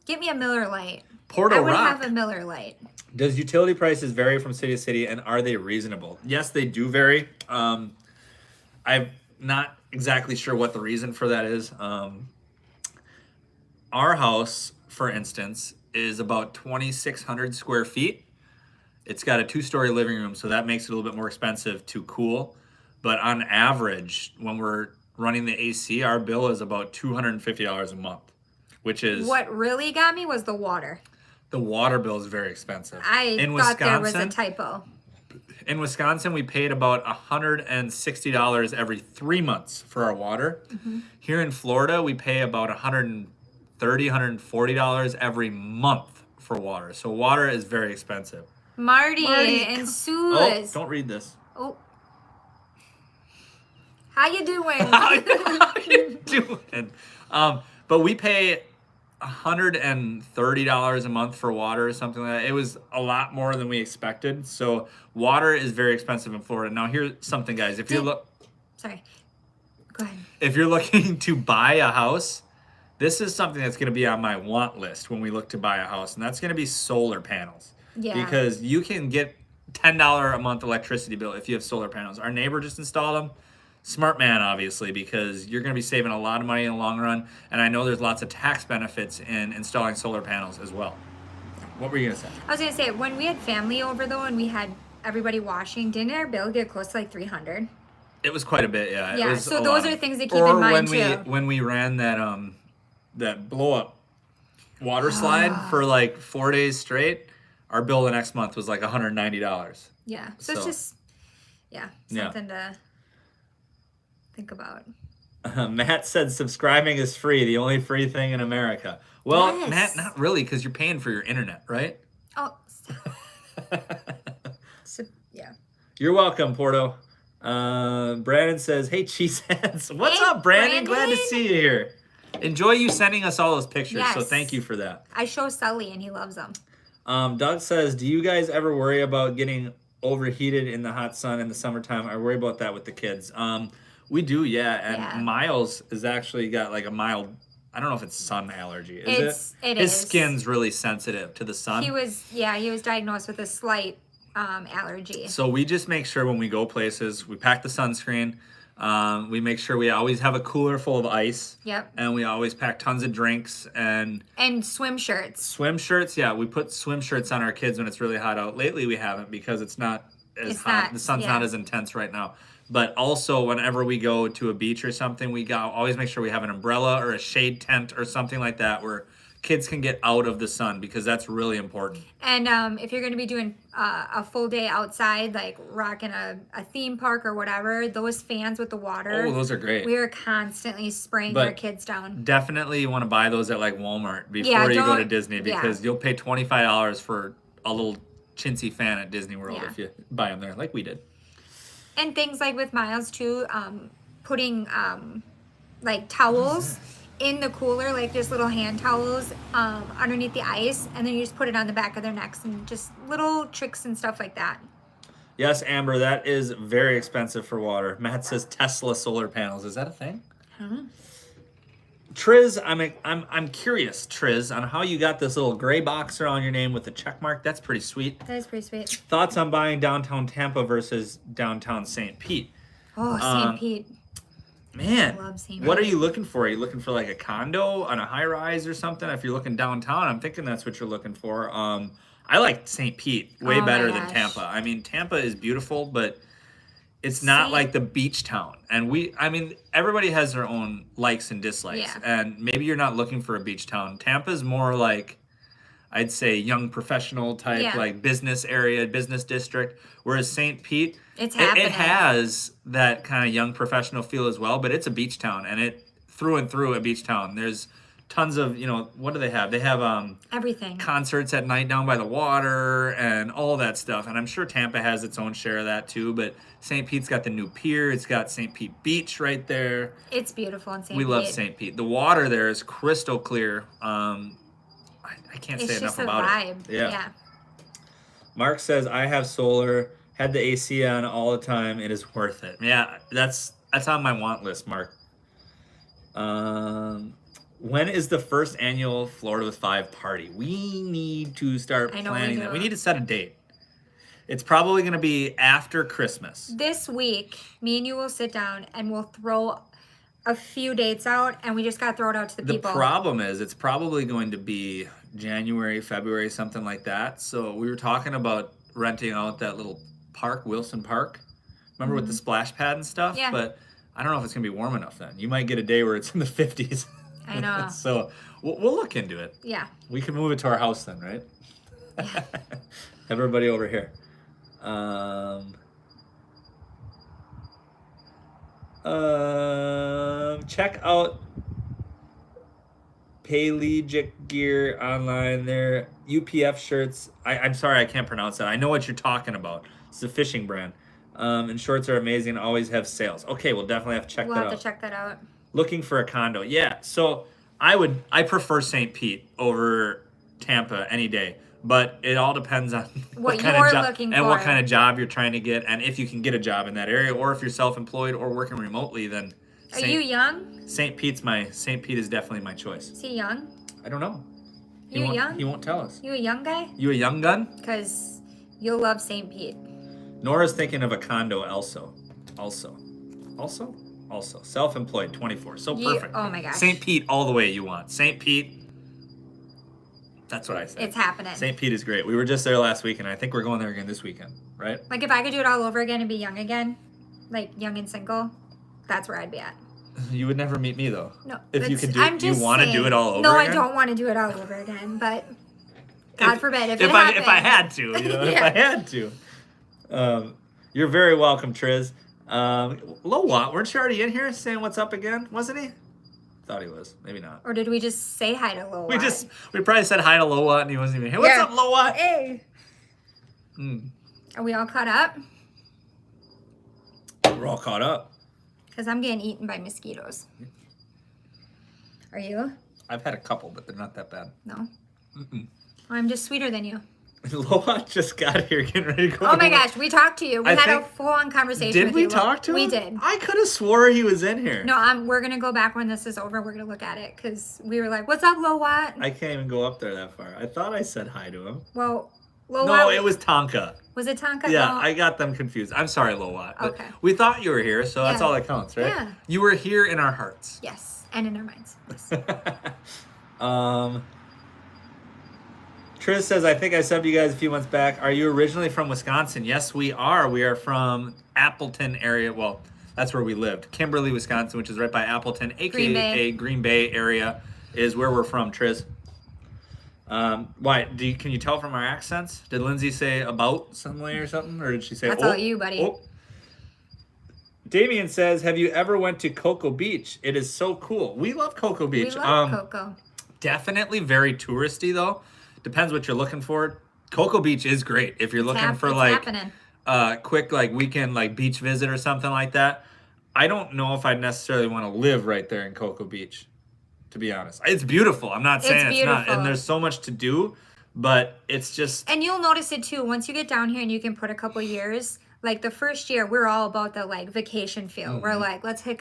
Get me a Miller Lite. Porto I would Rock. have a Miller Lite. Does utility prices vary from city to city, and are they reasonable? Yes, they do vary. I'm not exactly sure what the reason for that is. Our house, for instance, is about 2,600 square feet. It's got a 2-story living room, so that makes it a little bit more expensive to cool. But on average, when we're running the AC, our bill is about $250 a month, which is... What really got me was the water. The water bill is very expensive. I thought there was a typo. In Wisconsin, we paid about $160 every 3 months for our water. Mm-hmm. Here in Florida, we pay about $130, $140 every month for water. So water is very expensive. Marty and Oh, Suze. don't read this. Oh. How you doing? How you doing? But we pay $130 a month for water or something like that. It was a lot more than we expected. So water is very expensive in Florida. Now here's something, guys. If you're Sorry. Go ahead. if you're looking to buy a house, this is something that's going to be on my want list when we look to buy a house, and that's going to be solar panels. Yeah. Because you can get $10 a month electricity bill if you have solar panels. Our neighbor just installed them. Smart man, obviously, because you're going to be saving a lot of money in the long run, and I know there's lots of tax benefits in installing solar panels as well. What were you going to say? I was gonna say, when we had family over though, and we had everybody washing, didn't our bill get close to like 300? It was quite a bit, yeah. Yeah, It was so a those lot. are things to keep in mind, too. When we ran that blow up water slide for like 4 days straight, our bill the next month was like $190. Yeah. So it's just, something to think about. Matt said subscribing is free, the only free thing in America. Well, Yes. Matt, not really, because you're paying for your internet, right? Oh, so, yeah. You're welcome, Porto. Brandon says, hey, cheeseheads. What's Hey, up, Brandon? Glad to Brandon. see you here. Enjoy you sending us all those pictures, so Yes. thank you for that. I show Sully, and he loves them. Doug says, do you guys ever worry about getting overheated in the hot sun in the summertime? I worry about that with the kids. We do, yeah. And Yeah. Miles has actually got like a mild, I don't know if it's sun allergy. Is It His is. skin's really sensitive to the sun. He was diagnosed with a slight allergy. So we just make sure when we go places, we pack the sunscreen. We make sure we always have a cooler full of ice. Yep. And we always pack tons of drinks and And swim shirts. swim shirts. Yeah, we put swim shirts on our kids when it's really hot out. Lately we haven't because it's not as It's hot. not, The sun's yeah. not as intense right now. But also, whenever we go to a beach or something, we always make sure we have an umbrella or a shade tent or something like that where kids can get out of the sun, because that's really important. And if you're going to be doing a full day outside, like rocking a theme park or whatever, those fans with the water. Oh, those are great. We are constantly spraying But our kids down. Definitely you want to buy those at like Walmart before Yeah, you go to don't- Disney, because you'll pay $25 for a little chintzy fan at Disney World Yeah. if you buy them there, like we did. And things like with Miles too, putting like towels in the cooler, like just little hand towels underneath the ice, and then you just put it on the back of their necks, and just little tricks and stuff like that. Yes, Amber, that is very expensive for water. Matt says Tesla solar panels. Is that a thing? Triz, I'm curious, Triz, on how you got this little gray box around your name with the check mark. That's pretty sweet. That is pretty sweet. Thoughts on buying downtown Tampa versus downtown St. Pete? Oh, St. Pete. Man, I love St. what are Pete. you looking for? Are you looking for like a condo on a high rise or something? If you're looking downtown, I'm thinking that's what you're looking for. I like St. Pete way Oh my better than gosh. Tampa. I mean, Tampa is beautiful, but it's not like the beach town. And everybody has their own likes and dislikes. Yeah. And maybe you're not looking for a beach town. Tampa's more like, I'd say, young professional type, like business area, business district. Whereas St. Pete, It's it happening. has that kind of young professional feel as well, but it's a beach town, and it through and through a beach town. There's tons of, what do they have? They have Everything. concerts at night down by the water and all that stuff. And I'm sure Tampa has its own share of that too, but St. Pete's got the new pier. It's got St. Pete Beach right there. It's beautiful in St. Pete. We love St. Pete. The water there is crystal clear. I can't say enough about it. It's just a vibe. Yeah. Mark says, I have solar, had the AC on all the time. It is worth it. Yeah, that's on my want list, Mark. When is the first annual Florida with 5 party? We need to start planning that. We need to set a date. It's probably going to be after Christmas. This week, me and you will sit down and we'll throw a few dates out, and we just got to throw it out to the people. The problem is it's probably going to be January, February, something like that. So we were talking about renting out that little park, Wilson Park. Remember with the splash pad and stuff? Yeah. But I don't know if it's going to be warm enough then. You might get a day where it's in the 50s. I know. So we'll look into it. Yeah. We can move it to our house then, right? Yeah. Have everybody over here. Check out Pelagic Gear online there. UPF shirts. I'm sorry, I can't pronounce that. I know what you're talking about. It's a fishing brand. And shorts are amazing. Always have sales. Okay, we'll definitely have to check We'll that have out. to check that out. Looking for a condo. Yeah, so I prefer St. Pete over Tampa any day. But it all depends on What kind you're of job looking and what for. kind of job you're trying to get, and if you can get a job in that area, or if you're self-employed or working remotely, then Are you young? St. Pete is definitely my choice. Is he young? I don't know. You young? He won't tell us. You a young guy? You a young gun? Because you'll love St. Pete. Nora's thinking of a condo also. Self-employed, 24. So perfect. Oh my gosh. St. Pete all the way you want. St. Pete. That's what I said. It's happening. St. Pete is great. We were just there last weekend. I think we're going there again this weekend, right? Like if I could do it all over again and be young again, like young and single, that's where I'd be at. You would never meet me though. No. If you could do I'm it, you just want to do saying- it all over No, again? I don't want to do it all over again, but God forbid if if I had to, Yeah. if I had to. You're very welcome, Triz. Lowat, weren't you already in here saying what's up again? Wasn't he? Thought he was. Maybe not. Or did we just say hi to Lowat? We probably said hi to Lowat and he wasn't even here. Hey, what's Yeah. up, Lowat? Hey. Are we all caught up? We're all caught up. Because I'm getting eaten by mosquitoes. Are you? I've had a couple, but they're not that bad. No. I'm just sweeter than you. Lowat just got here getting ready to go. Oh my gosh, we talked to you. We I had a think- full-on conversation Did with we you. talk to him? We did. I could have swore he was in here. No, we're gonna go back when this is over. We're gonna look at it because we were like, "What's up, Lowat?" I can't even go up there that far. I thought I said hi to him. Well, Lowat. No, it was Tonka. Was it Tonka? Yeah, No. I got them confused. I'm sorry, Lowat. But Okay. we thought you were here, so that's Yeah. all that counts, right? Yeah. You were here in our hearts. Yes, and in our minds. Yes. Triz says, I think I subbed you guys a few months back. Are you originally from Wisconsin? Yes, we are. We are from Appleton area. Well, that's where we lived. Kimberly, Wisconsin, which is right by Appleton, a.k.a. Green Bay area, is where we're from, Triz. Why? Can you tell from our accents? Did Lindsay say about some way or something? Or did she say, That's all you, buddy. Oh. Damien says, have you ever went to Cocoa Beach? It is so cool. We love Cocoa Beach. We love Cocoa. Definitely very touristy, though. Depends what you're looking for. Cocoa Beach is great if you're looking for like quick like weekend like beach visit or something like that. I don't know if I'd necessarily want to live right there in Cocoa Beach, to be honest. It's beautiful. I'm not saying it's not, and there's so much to do, but it's just. And you'll notice it too once you get down here and you can put a couple years. Like the first year, we're all about the like vacation feel. We're like, let's hit,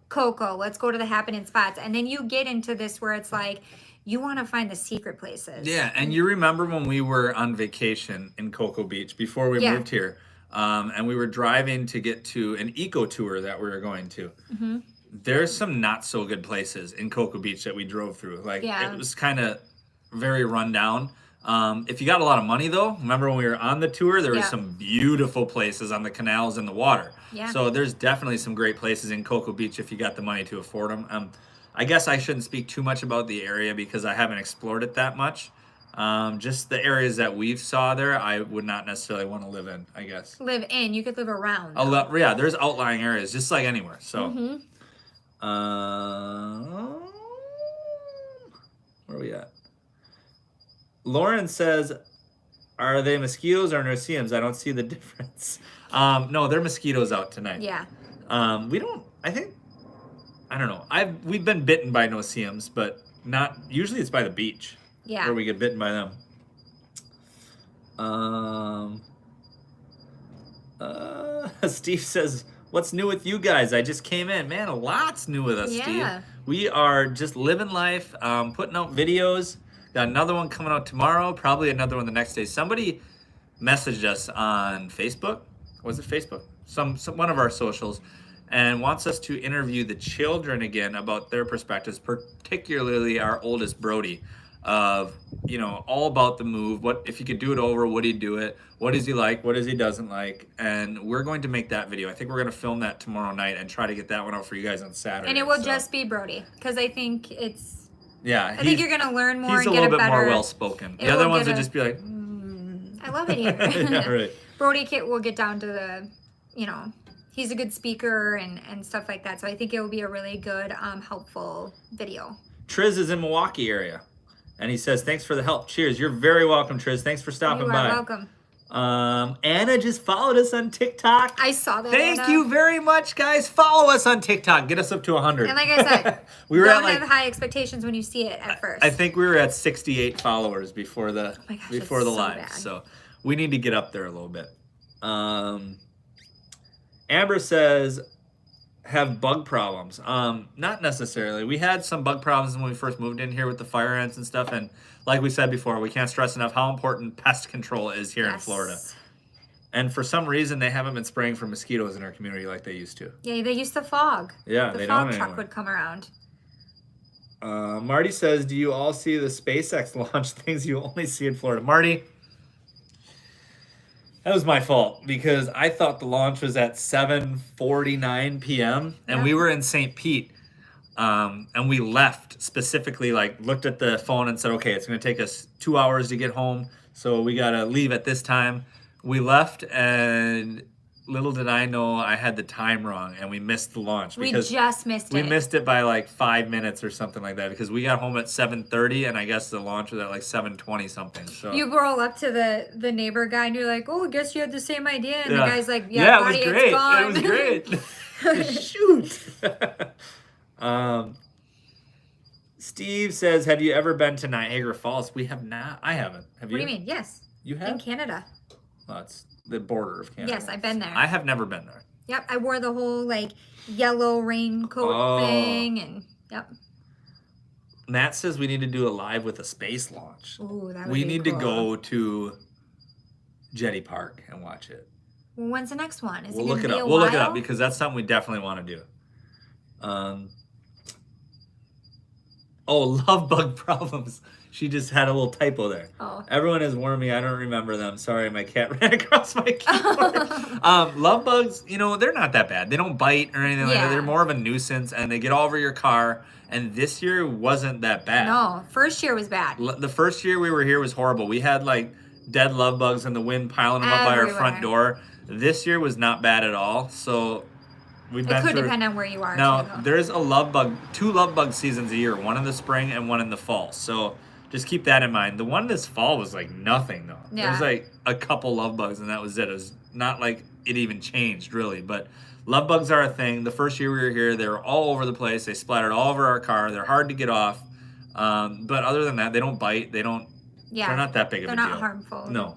Cocoa. Let's go to the happening spots, and then you get into this where it's like. You want to find the secret places. Yeah, and you remember when we were on vacation in Cocoa Beach before we moved here, and we were driving to get to an eco tour that we were going to. Mm-hmm. There's some not so good places in Cocoa Beach that we drove through. Like it was kind of very run down. If you got a lot of money though, remember when we were on the tour, there was some beautiful places on the canals and the water. Yeah. So there's definitely some great places in Cocoa Beach if you got the money to afford them. I guess I shouldn't speak too much about the area because I haven't explored it that much. Just the areas that we've saw there, I would not necessarily want to live in, I guess. Live in. You could live around. Yeah, there's outlying areas, just like anywhere. So, where are we at? Lauren says, are they mosquitoes or no-see-ums? I don't see the difference. No, they're mosquitoes out tonight. Yeah. I don't know. We've been bitten by no-see-ums, but not usually it's by the beach. Yeah. Where we get bitten by them. Steve says, what's new with you guys? I just came in. Man, a lot's new with us, Steve. We are just living life, putting out videos. Got another one coming out tomorrow, probably another one the next day. Somebody messaged us on Facebook. Was it Facebook? One of our socials. And wants us to interview the children again about their perspectives, particularly our oldest Brody, of all about the move. What if you could do it over? Would he do it? What does he like? What does he doesn't like? And we're going to make that video. I think we're going to film that tomorrow night and try to get that one out for you guys on Saturday. And it will just be Brody because I think it's. Yeah, I think you're going to learn more. He's and a little get bit more well spoken. The other ones would just be like, I love it here. Yeah, right. Brody will get down to the, he's a good speaker and stuff like that. So I think it will be a really good, helpful video. Triz is in Milwaukee area. And he says, thanks for the help. Cheers. You're very welcome, Triz. Thanks for stopping by. You are welcome. Anna just followed us on TikTok. I saw that. Thank you very much, guys. Follow us on TikTok. Get us up to 100. And like I said, don't have high expectations when you see it at first. I think we were at 68 followers before the live. Bad. So we need to get up there a little bit. Amber says, have bug problems. Not necessarily. We had some bug problems when we first moved in here with the fire ants and stuff. And like we said before, we can't stress enough how important pest control is here in Florida. And for some reason, they haven't been spraying for mosquitoes in our community like they used to. Yeah, they used to fog. Yeah, the fog truck would come around. Marty says, do you all see the SpaceX launch things you only see in Florida? Marty, that was my fault because I thought the launch was at 7:49 p.m. and we were in St. Pete. And we left specifically, looked at the phone and said, okay, it's going to take us 2 hours to get home. So we got to leave at this time. We left and little did I know I had the time wrong and we missed the launch. We just missed it. We missed it by 5 minutes or something like that because we got home at 7:30 and I guess the launch was at 7:20 something. So you roll up to the neighbor guy and you're like, oh, I guess you had the same idea. And the guy's like, yeah, buddy, it was great. It's gone. It was great. Shoot. Steve says, have you ever been to Niagara Falls? We have not. I haven't. Have you? What do you mean? Yes. You have? In Canada. Well, it's the border of Canada. Yes, I've been there. I have never been there. Yep, I wore the whole yellow raincoat thing and yep. Matt says we need to do a live with a space launch. Ooh, that would We be need cool. to go to Jetty Park and watch it. Well, when's the next one? We'll look it up. We'll look it up because that's something we definitely want to do. Love bug problems. She just had a little typo there. Oh. Everyone is warning me. I don't remember them. Sorry, my cat ran across my keyboard. Love bugs, you know, they're not that bad. They don't bite or anything like that. They're more of a nuisance, and they get all over your car. And this year wasn't that bad. No, first year was bad. The first year we were here was horrible. We had like dead love bugs in the wind piling them up by our front door. This year was not bad at all. So we've been through. It could depend on where you are. Now, there's a love bug, 2 love bug seasons a year, one in the spring and one in the fall. So just keep that in mind. The one this fall was like nothing though. Yeah. There's like a couple love bugs and that was it. It was not like it even changed really, but love bugs are a thing. The first year we were here, they were all over the place. They splattered all over our car. They're hard to get off. But other than that, they don't bite. They're not that big of a deal. They're not harmful. No.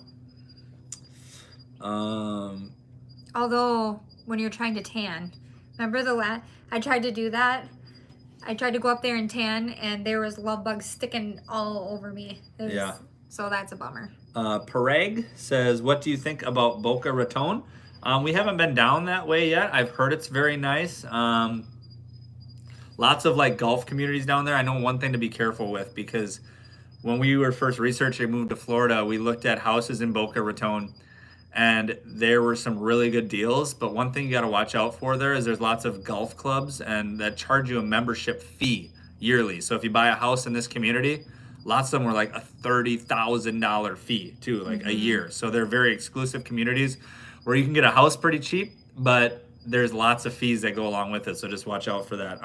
Although when you're trying to tan, remember I tried to do that. I tried to go up there and tan, and there was love bugs sticking all over me. So that's a bummer. Parag says, what do you think about Boca Raton? We haven't been down that way yet. I've heard it's very nice. Lots of like golf communities down there. I know one thing to be careful with, because when we were first researching moved to Florida, we looked at houses in Boca Raton, and there were some really good deals. But one thing you got to watch out for there is there's lots of golf clubs and that charge you a membership fee yearly. So if you buy a house in this community, lots of them were like a $30,000 fee too, like a year. So they're very exclusive communities where you can get a house pretty cheap, but there's lots of fees that go along with it. So just watch out for that.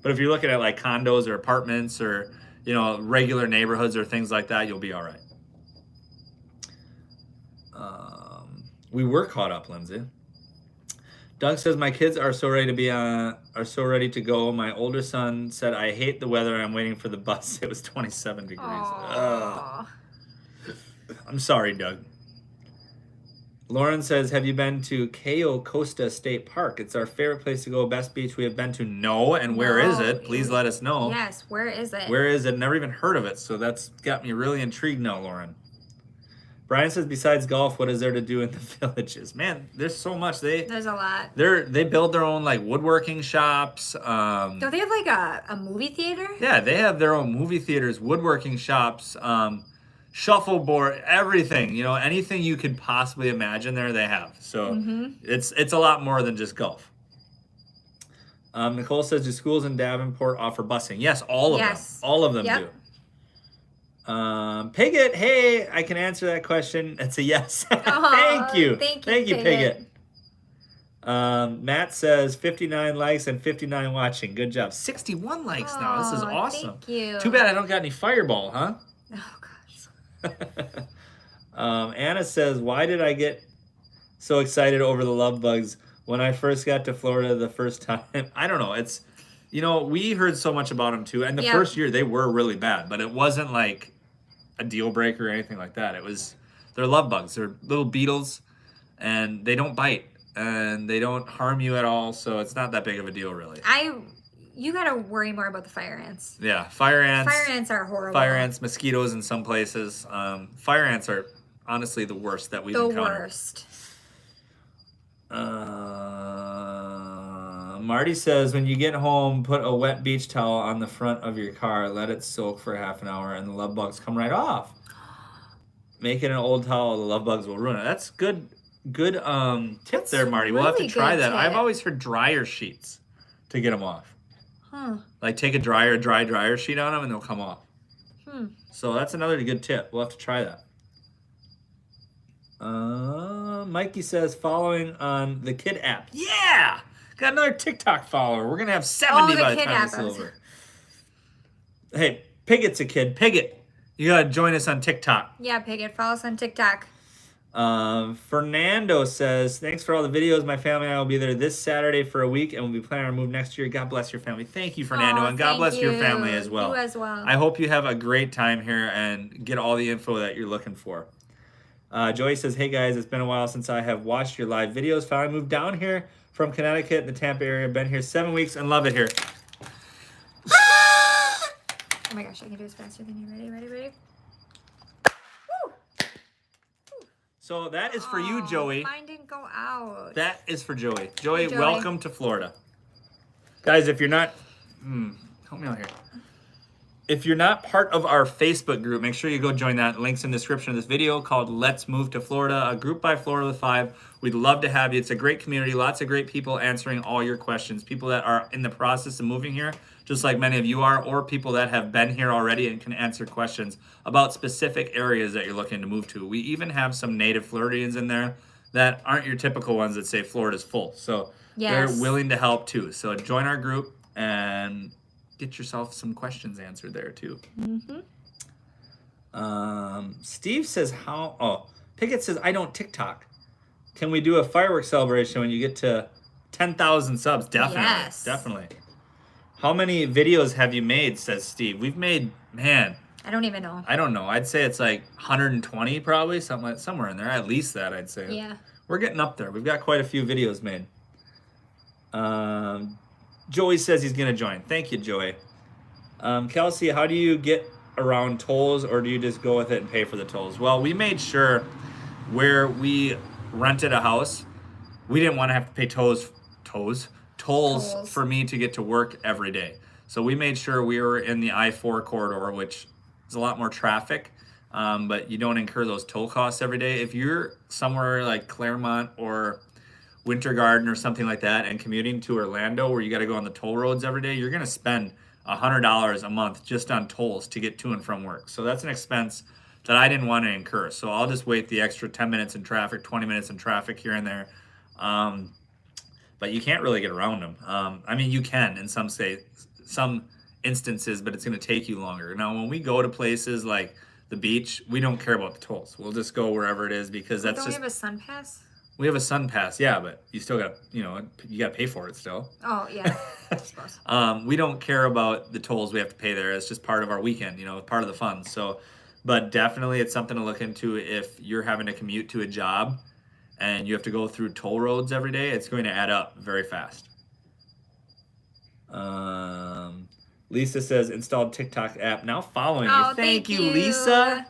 But if you're looking at like condos or apartments or, you know, regular neighborhoods or things like that, you'll be all right. We were caught up, Lindsay. Doug says, my kids are so ready to go. My older son said, I hate the weather and I'm waiting for the bus. It was 27 degrees. I'm sorry, Doug. Lauren says, have you been to Cayo Costa State Park? It's our favorite place to go. Best beach we have been to. No. And where is it? Please let us know. Yes, where is it? Where is it? Never even heard of it. So that's got me really intrigued now, Lauren. Brian says, besides golf, what is there to do in the villages? Man, there's so much. There's a lot. They build their own like woodworking shops. Don't they have like a movie theater? Yeah, they have their own movie theaters, woodworking shops, shuffleboard, everything. You know, anything you could possibly imagine there, they have. So it's a lot more than just golf. Nicole says, do schools in Davenport offer busing? Yes, all of them. All of them do. Piglet, hey, I can answer that question. It's a yes. Thank you, Piglet. Matt says 59 likes and 59 watching. Good job. 61 likes now. This is awesome. Thank you. Too bad I don't got any Fireball, huh? Oh gosh. Anna says, why did I get so excited over the love bugs when I first got to Florida the first time? I don't know. It's, you know, we heard so much about them too. And the first year they were really bad, but it wasn't like a deal breaker or anything like that. They're love bugs. They're little beetles, and they don't bite and they don't harm you at all. So it's not that big of a deal, really. You gotta worry more about the fire ants. Yeah, fire ants. Fire ants are horrible. Fire ants, mosquitoes in some places. Fire ants are honestly the worst that we've encountered. The worst. Marty says, when you get home, put a wet beach towel on the front of your car, let it soak for half an hour, and the love bugs come right off. Make it an old towel, the love bugs will ruin it. That's good tip there, Marty. We'll have to try that. I've always heard dryer sheets to get them off. Huh. Like take a dry dryer sheet on them and they'll come off. So that's another good tip. We'll have to try that. Mikey says, following on the Kid app. Yeah! Got another TikTok follower. We're going to have 70 by the time it's over. Hey, Pigot's a kid. Pigot, you got to join us on TikTok. Yeah, Pigot, follow us on TikTok. Fernando says, thanks for all the videos. My family and I will be there this Saturday for a week, and we'll be planning our move next year. God bless your family. Thank you, Fernando, and God bless your family as well. You as well. I hope you have a great time here and get all the info that you're looking for. Joey says, hey guys, it's been a while since I have watched your live videos. Finally moved down here from Connecticut in the Tampa area. Been here 7 weeks and love it here. Oh my gosh, I can do this faster than you. Ready? Woo! So that is for you, Joey. Mine didn't go out. That is for Joey. Joey, welcome to Florida. Guys, if you're not... help me out here. if you're not part of our Facebook group, make sure you go join that. Link's in the description of this video, called Let's Move to Florida, a group by Florida with 5. We'd love to have you. It's a great community, lots of great people answering all your questions. People that are in the process of moving here, just like many of you are, or people that have been here already and can answer questions about specific areas that you're looking to move to. We even have some native Floridians in there that aren't your typical ones that say Florida's full. So they're willing to help too. So join our group and get yourself some questions answered there too. Steve says Pickett says, I don't TikTok. Can we do a fireworks celebration when you get to 10,000 subs? Definitely. Yes. Definitely. How many videos have you made, says Steve? We've made, man. I don't even know. I don't know. I'd say it's like 120 probably, somewhere in there. At least that, I'd say. Yeah. We're getting up there. We've got quite a few videos made. Joey says he's going to join. Thank you, Joey. Kelsey, how do you get around tolls, or do you just go with it and pay for the tolls? Well, we made sure where we rented a house, we didn't want to have to pay tolls for me to get to work every day. So we made sure we were in the I-4 corridor, which is a lot more traffic, but you don't incur those toll costs every day. If you're somewhere like Claremont or Winter Garden or something like that and commuting to Orlando where you got to go on the toll roads every day, you're going to spend $100 a month just on tolls to get to and from work. So that's an expense that I didn't want to incur. So I'll just wait the extra 10 minutes in traffic, 20 minutes in traffic here and there. But you can't really get around them. I mean, you can in some instances, but it's going to take you longer. Now, when we go to places like the beach, we don't care about the tolls. We'll just go wherever it is because that's Don't just... we have a sun pass? We have a sun pass, yeah, but you still got, you got to pay for it still. Oh, yeah, I suppose. We don't care about the tolls we have to pay there. It's just part of our weekend, part of the fun. So, but definitely it's something to look into if you're having to commute to a job and you have to go through toll roads every day. It's going to add up very fast. Lisa says, installed TikTok app. Now following you. Thank you, Lisa.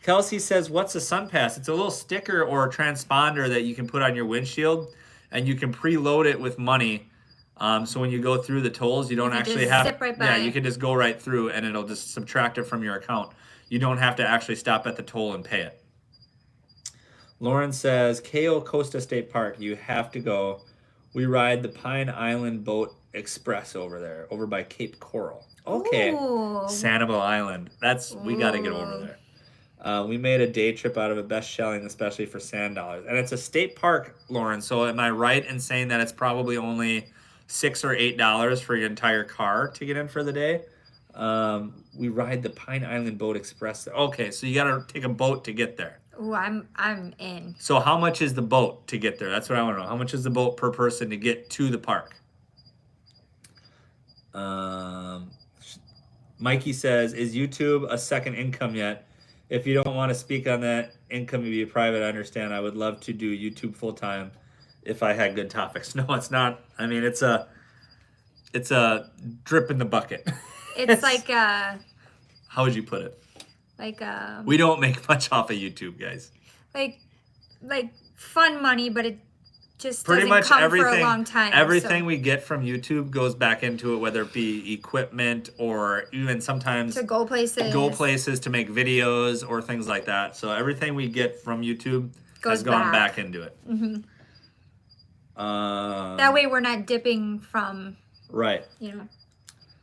Kelsey says, what's a sun pass? It's a little sticker or a transponder that you can put on your windshield, and you can preload it with money. So when you go through the tolls, you don't actually have... zip right by. Yeah, you can just go right through, and it'll just subtract it from your account. You don't have to actually stop at the toll and pay it. Lauren says, Cayo Costa State Park, you have to go. We ride the Pine Island Boat Express over there, over by Cape Coral. Okay. Ooh. Sanibel Island. We got to get over there. We made a day trip out of it, best shelling, especially for sand dollars. And it's a state park, Lauren, so am I right in saying that it's probably only $6 or $8 for your entire car to get in for the day? We ride the Pine Island Boat Express. Okay, so you got to take a boat to get there. Ooh, I'm in. So how much is the boat to get there? That's what I want to know. How much is the boat per person to get to the park? Mikey says, is YouTube a second income yet? If you don't want to speak on that income to be private, I understand. I would love to do YouTube full time if I had good topics. No, it's not. I mean, it's a drip in the bucket. It's like how would you put it? Like we don't make much off of YouTube, guys. Like fun money, but it just pretty much come everything for a long time. Everything we get from YouTube goes back into it, whether it be equipment or even sometimes to go places to make videos or things like that. So everything we get from YouTube has gone back into it. Mm-hmm. That way we're not dipping from right.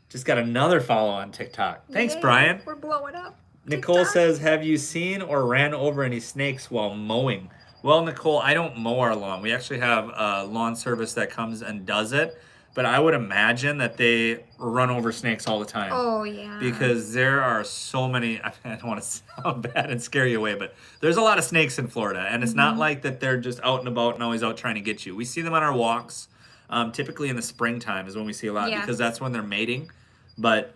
Just got another follow on TikTok. Thanks, Brian. We're blowing up. Nicole TikTok says, have you seen or ran over any snakes while mowing? Well, Nicole, I don't mow our lawn. We actually have a lawn service that comes and does it. But I would imagine that they run over snakes all the time. Oh, yeah. Because there are so many, I don't want to sound bad and scare you away, but there's a lot of snakes in Florida. And it's not like that they're just out and about and always out trying to get you. We see them on our walks. Typically in the springtime is when we see a lot because that's when they're mating. But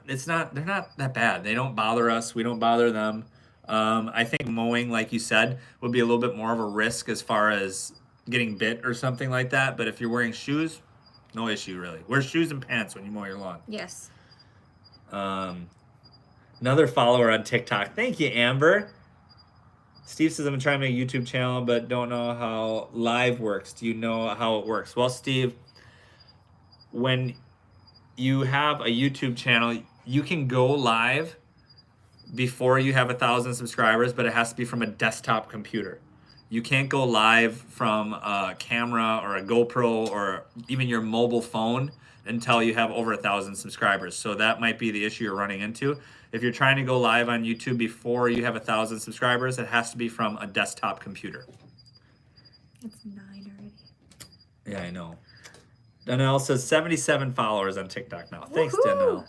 they're not that bad. They don't bother us. We don't bother them. I think mowing, like you said, would be a little bit more of a risk as far as getting bit or something like that. But if you're wearing shoes, no issue really. Wear shoes and pants when you mow your lawn. Yes. Another follower on TikTok. Thank you, Amber. Steve says, I'm trying to make a YouTube channel, but don't know how live works. Do you know how it works? Well, Steve, when you have a YouTube channel, you can go live before you have 1,000 subscribers, but it has to be from a desktop computer. You can't go live from a camera or a GoPro or even your mobile phone until you have over 1,000 subscribers. So that might be the issue you're running into. If you're trying to go live on YouTube before you have 1,000 subscribers, it has to be from a desktop computer. It's 9 already. Yeah, I know. Danielle says 77 followers on TikTok now. Thanks, Woohoo!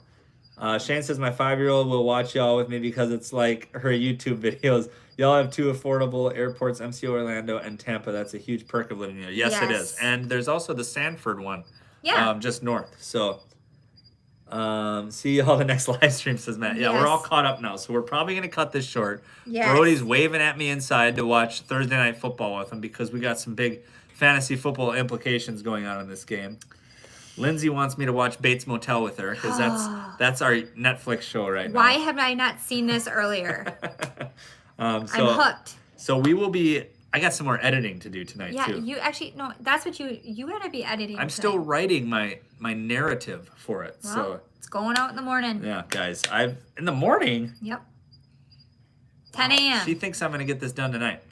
Danielle. Shane says my 5-year-old will watch y'all with me because it's like her YouTube videos. Y'all have 2 affordable airports, MCO Orlando and Tampa. That's a huge perk of living here. Yes, it is. Yes. And there's also the Sanford one, Yeah. just north. So, see y'all the next live stream, says Matt. Yeah, we're all Yes. caught up now, so we're probably gonna cut this short. Yes. Brody's waving at me inside to watch Thursday Night Football with him because we got some big fantasy football implications going on in this game. Lindsay wants me to watch Bates Motel with her because that's our Netflix show right now. Why have I not seen this earlier? I'm hooked. So we will be. I got some more editing to do tonight Yeah, too. you actually no. That's what you gotta be editing. I'm still tonight. writing my narrative for it. Well, So it's going out in the morning. yeah, guys, I've in the morning. Yep. 10 a.m. She thinks I'm gonna get this done tonight.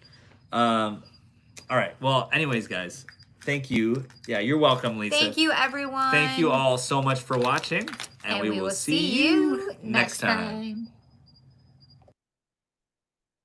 All right. Well, anyways, guys, thank you. Yeah, you're welcome, Lisa. Thank you, everyone. Thank you all so much for watching, and we will see you next time.